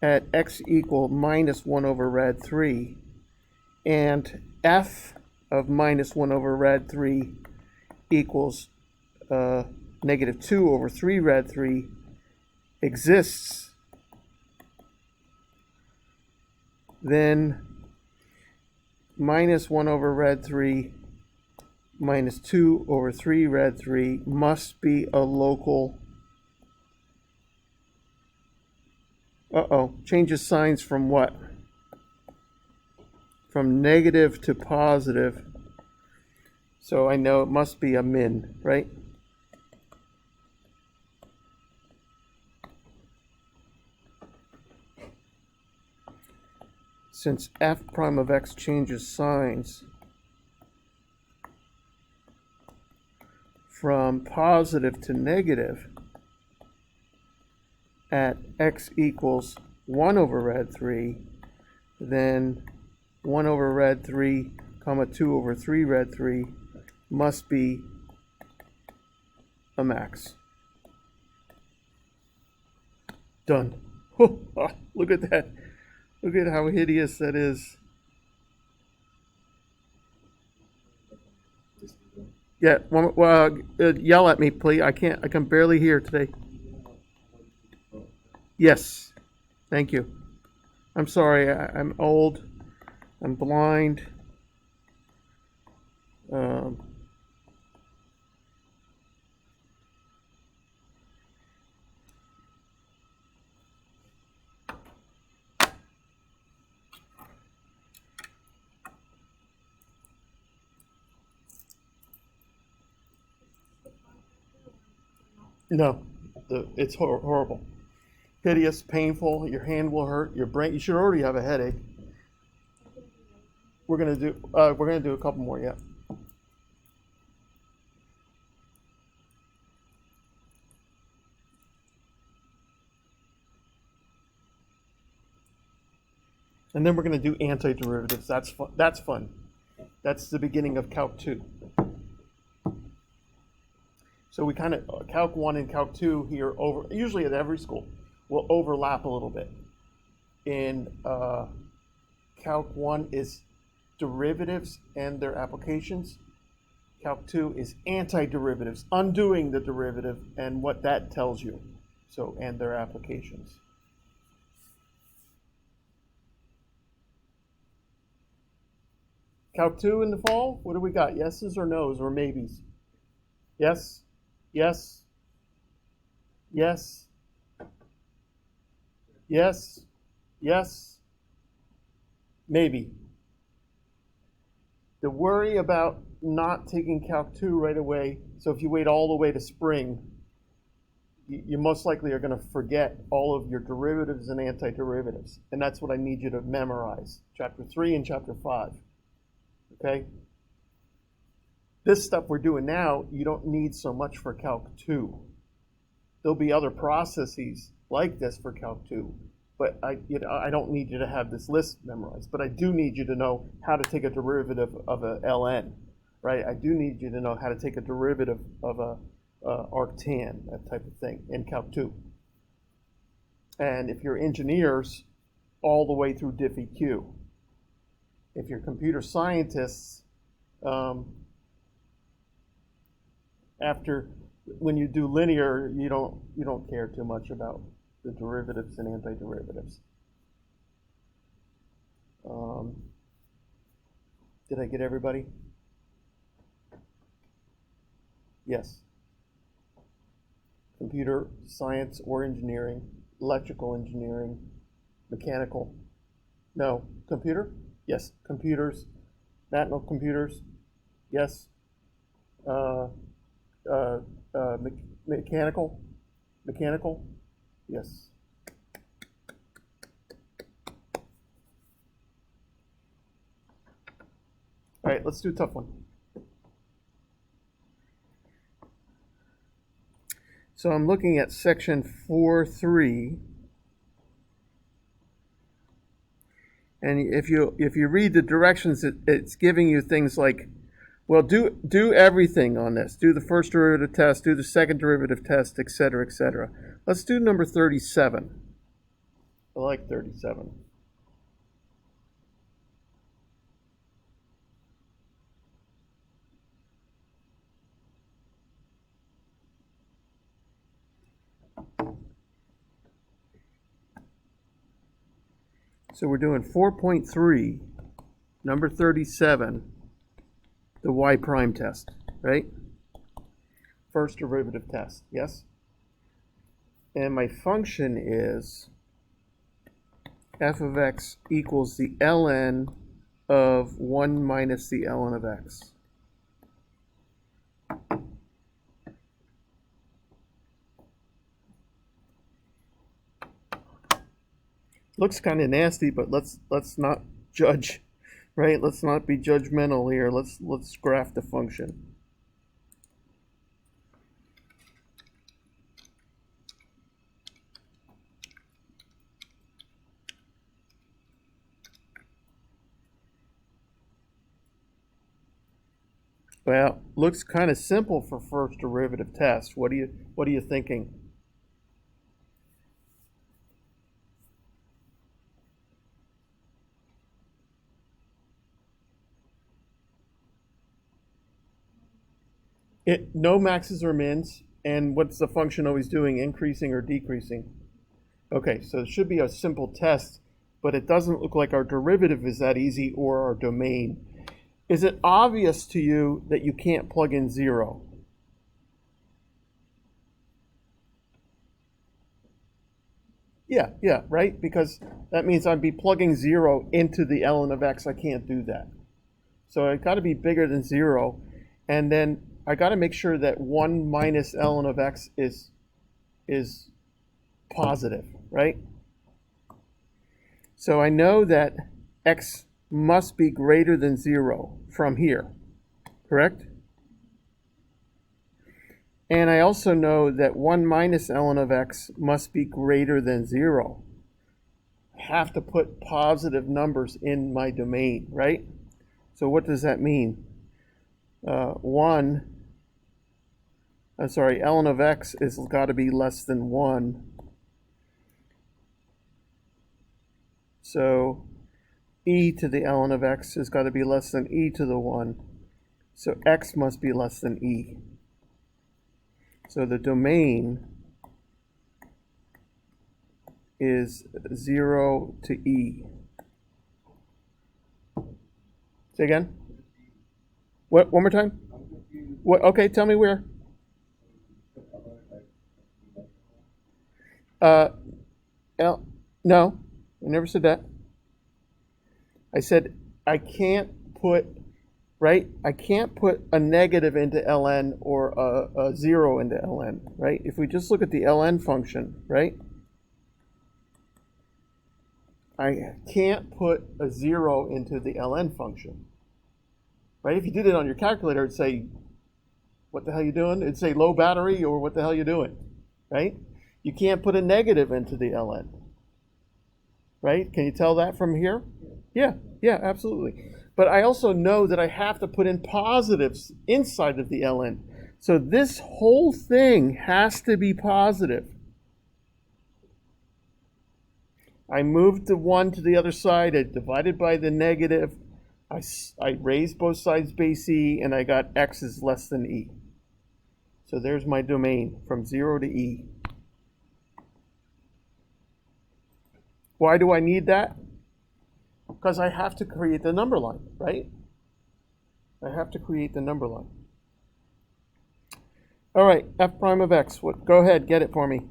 S1: at x equal -1 over rad 3, and f of -1 over rad 3 equals -2 over 3 rad 3 exists, then -1 over rad 3 minus 2 over 3 rad 3 must be a local. Changes signs from what? From negative to positive. So I know it must be a min, right? Since f prime of x changes signs from positive to negative at x equals 1 over rad 3, then 1 over rad 3, comma 2 over 3 rad 3 must be a max. Done. Look at that. Look at how hideous that is. Yeah, yell at me, please. I can barely hear today. Yes, thank you. I'm sorry, I'm old, I'm blind. No, it's horrible. Hideous, painful, your hand will hurt, your brain, you should already have a headache. We're gonna do a couple more, yeah. And then we're going to do antiderivatives. That's fun. That's fun. That's the beginning of Calc 2. So we kind of, Calc 1 and Calc 2 here, usually at every school, will overlap a little bit. In Calc 1 is derivatives and their applications. Calc 2 is antiderivatives, undoing the derivative and what that tells you. So, and their applications. Calc 2 in the fall, what do we got? Yeses or nos or maybes? Yes? Yes? Yes? Yes? Yes? Maybe. The worry about not taking Calc 2 right away, so if you wait all the way to spring, you most likely are going to forget all of your derivatives and antiderivatives. And that's what I need you to memorize, Chapter 3 and Chapter 5. Okay? This stuff we're doing now, you don't need so much for Calc 2. There'll be other processes like this for Calc 2, but I don't need you to have this list memorized. But I do need you to know how to take a derivative of a ln, right? I do need you to know how to take a derivative of a arctan, that type of thing, in Calc 2. And if you're engineers, all the way through DiffEq. If you're computer scientists, when you do linear, you don't care too much about the derivatives and antiderivatives. Did I get everybody? Yes. Computer science or engineering, electrical engineering, mechanical. No, computer? Yes, computers. National computers? Yes. Mechanical? Mechanical? Yes. All right, let's do a tough one. So I'm looking at section 4.3. And if you read the directions, it's giving you things like, well, do everything on this. Do the first derivative test, do the second derivative test, et cetera, et cetera. Let's do number 37. I like 37. So we're doing 4.3, number 37, the y prime test, right? First derivative test, yes? And my function is f of x equals the ln of 1 minus the ln of x. Looks kind of nasty, but let's not judge, right? Let's not be judgmental here. Let's graph the function. Well, looks kind of simple for first derivative test. What are you thinking? No maxes or mins, and what's the function always doing, increasing or decreasing? Okay, so it should be a simple test, but it doesn't look like our derivative is that easy or our domain. Is it obvious to you that you can't plug in 0? Yeah, right? Because that means I'd be plugging 0 into the ln of x. I can't do that. So it's got to be bigger than 0, and then I got to make sure that 1 minus ln of x is positive, right? So I know that x must be greater than 0 from here, correct? And I also know that 1 minus ln of x must be greater than 0. have to put positive numbers in my domain, right? So what does that mean? Ln of x is got to be less than 1. So e to the ln of x has got to be less than e to the 1. So x must be less than e. So the domain is 0 to e. Say again? What? One more time? What? Okay, tell me where. No, I never said that. I said I can't put, right? I can't put a negative into ln or a 0 into ln, right? If we just look at the ln function, right? I can't put a 0 into the ln function, right? If you did it on your calculator, it'd say, what the hell you doing? It'd say low battery or what the hell you doing, right? You can't put a negative into the ln, right? Can you tell that from here? Yeah, absolutely. But I also know that I have to put in positives inside of the ln. So this whole thing has to be positive. I moved the 1 to the other side. I divided by the negative. I raised both sides base e, and I got x is less than e. So there's my domain from 0 to e. Why do I need that? Because I have to create the number line, right? I have to create the number line. All right, f prime of x. Go ahead, get it for me.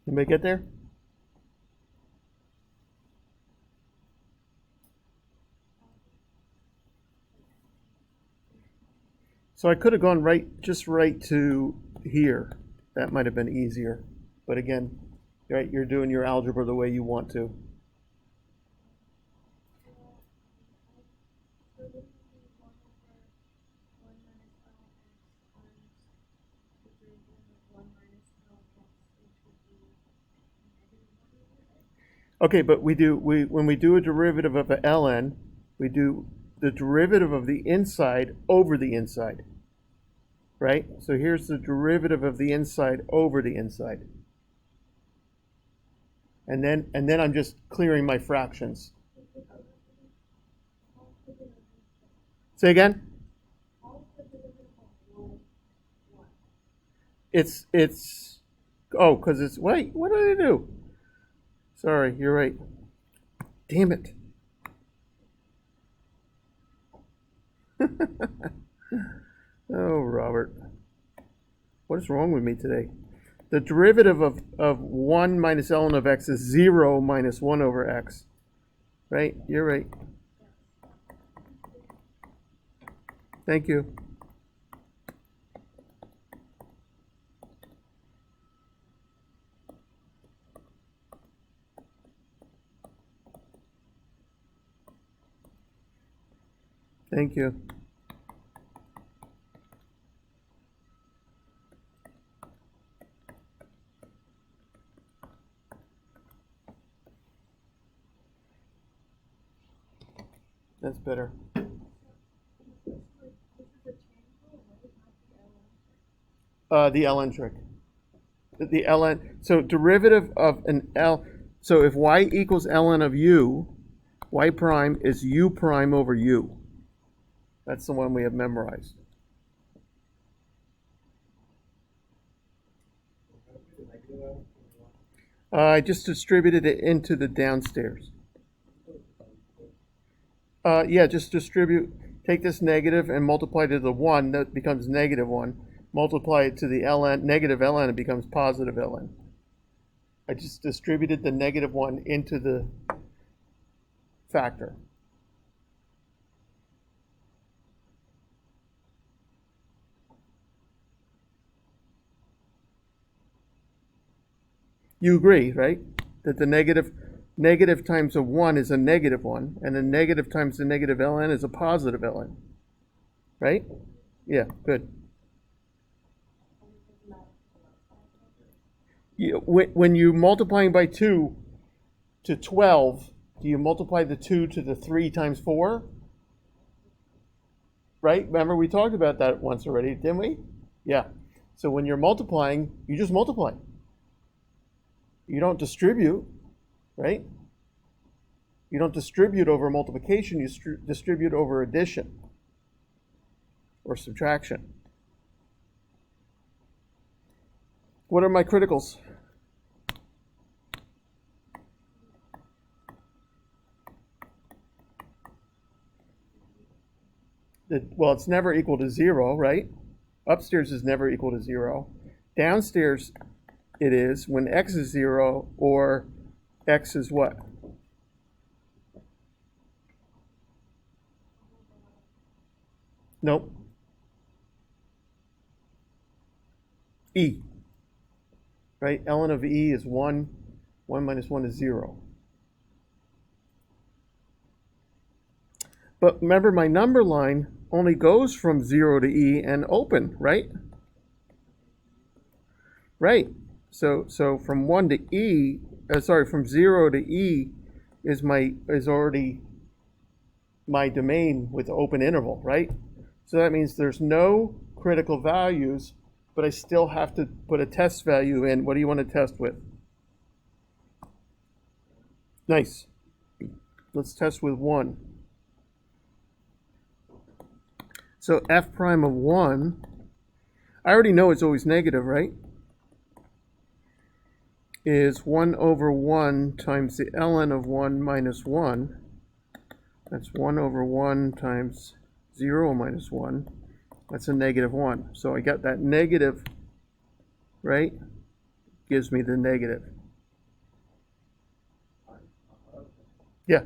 S1: Anybody get there? So I could have gone just right to here. That might have been easier. But again, right, you're doing your algebra the way you want to. Okay, but when we do a derivative of a ln, we do the derivative of the inside over the inside, right? So here's the derivative of the inside over the inside. And then I'm just clearing my fractions. Say again? It's because it's, wait, what did I do? Sorry, you're right. Damn it. Oh, Robert. What is wrong with me today? The derivative of 1 minus ln of x is 0 minus 1 over x. Right? You're right. Thank you. Thank you. That's better. The ln trick. The ln. So derivative of an L. So if y equals ln of u, y prime is u prime over u. That's the one we have memorized. I just distributed it into the downstairs. Yeah, just take this negative and multiply to the 1, that becomes negative 1. Multiply it to the ln, negative ln, it becomes positive ln. I just distributed the negative 1 into the factor. You agree, right? That the negative times a 1 is a negative 1, and the negative times the negative ln is a positive ln. Right? Yeah, good. When you're multiplying by 2 to 12, do you multiply the 2 to the 3 times 4? Right? Remember, we talked about that once already, didn't we? Yeah. So when you're multiplying, you just multiply. You don't distribute, right? You don't distribute over multiplication, you distribute over addition or subtraction. What are my criticals? Well, it's never equal to 0, right? Upstairs is never equal to 0. Downstairs it is when x is 0 or x is what? Nope. E. Right? ln of e is 1. 1 minus 1 is 0. But remember, my number line only goes from 0 to e and open, right? Right. So from 1 to e, from 0 to e is already my domain with open interval, right? So that means there's no critical values, but I still have to put a test value in. What do you want to test with? Nice. Let's test with 1. So f prime of 1, I already know it's always negative, right? Is 1 over 1 times the ln of 1 minus 1. That's 1 over 1 times 0 minus 1. That's a negative 1. So I got that negative, right? Gives me the negative. Yeah.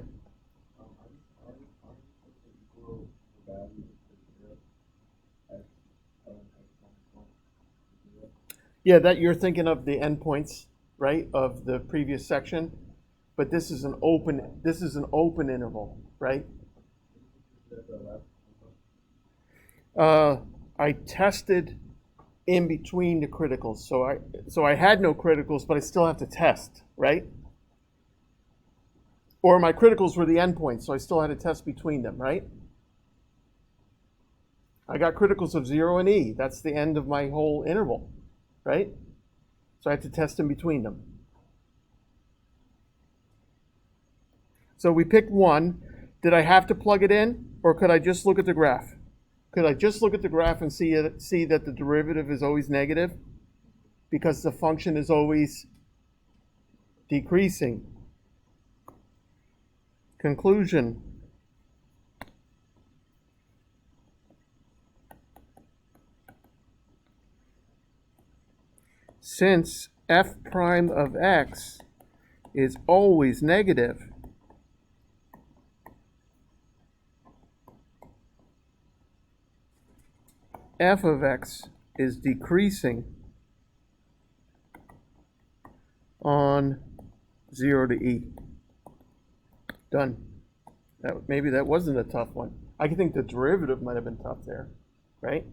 S1: Yeah, that you're thinking of the endpoints, right, of the previous section, but this is an open interval, right? I tested in between the criticals, so I had no criticals, but I still have to test, right? Or my criticals were the endpoints, so I still had to test between them, right? I got criticals of 0 and e. That's the end of my whole interval, right? So I had to test in between them. So we picked 1. Did I have to plug it in, or could I just look at the graph? Could I just look at the graph and see that the derivative is always negative? Because the function is always decreasing. Conclusion. Since f prime of x is always negative, f of x is decreasing on 0 to e. Done. Maybe that wasn't a tough one. I think the derivative might have been tough there, right?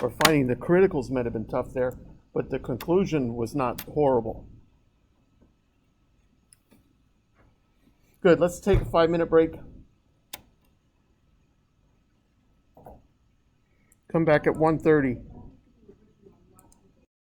S1: Or finding the criticals might have been tough there, but the conclusion was not horrible. Good, let's take a 5-minute break. Come back at 1:30.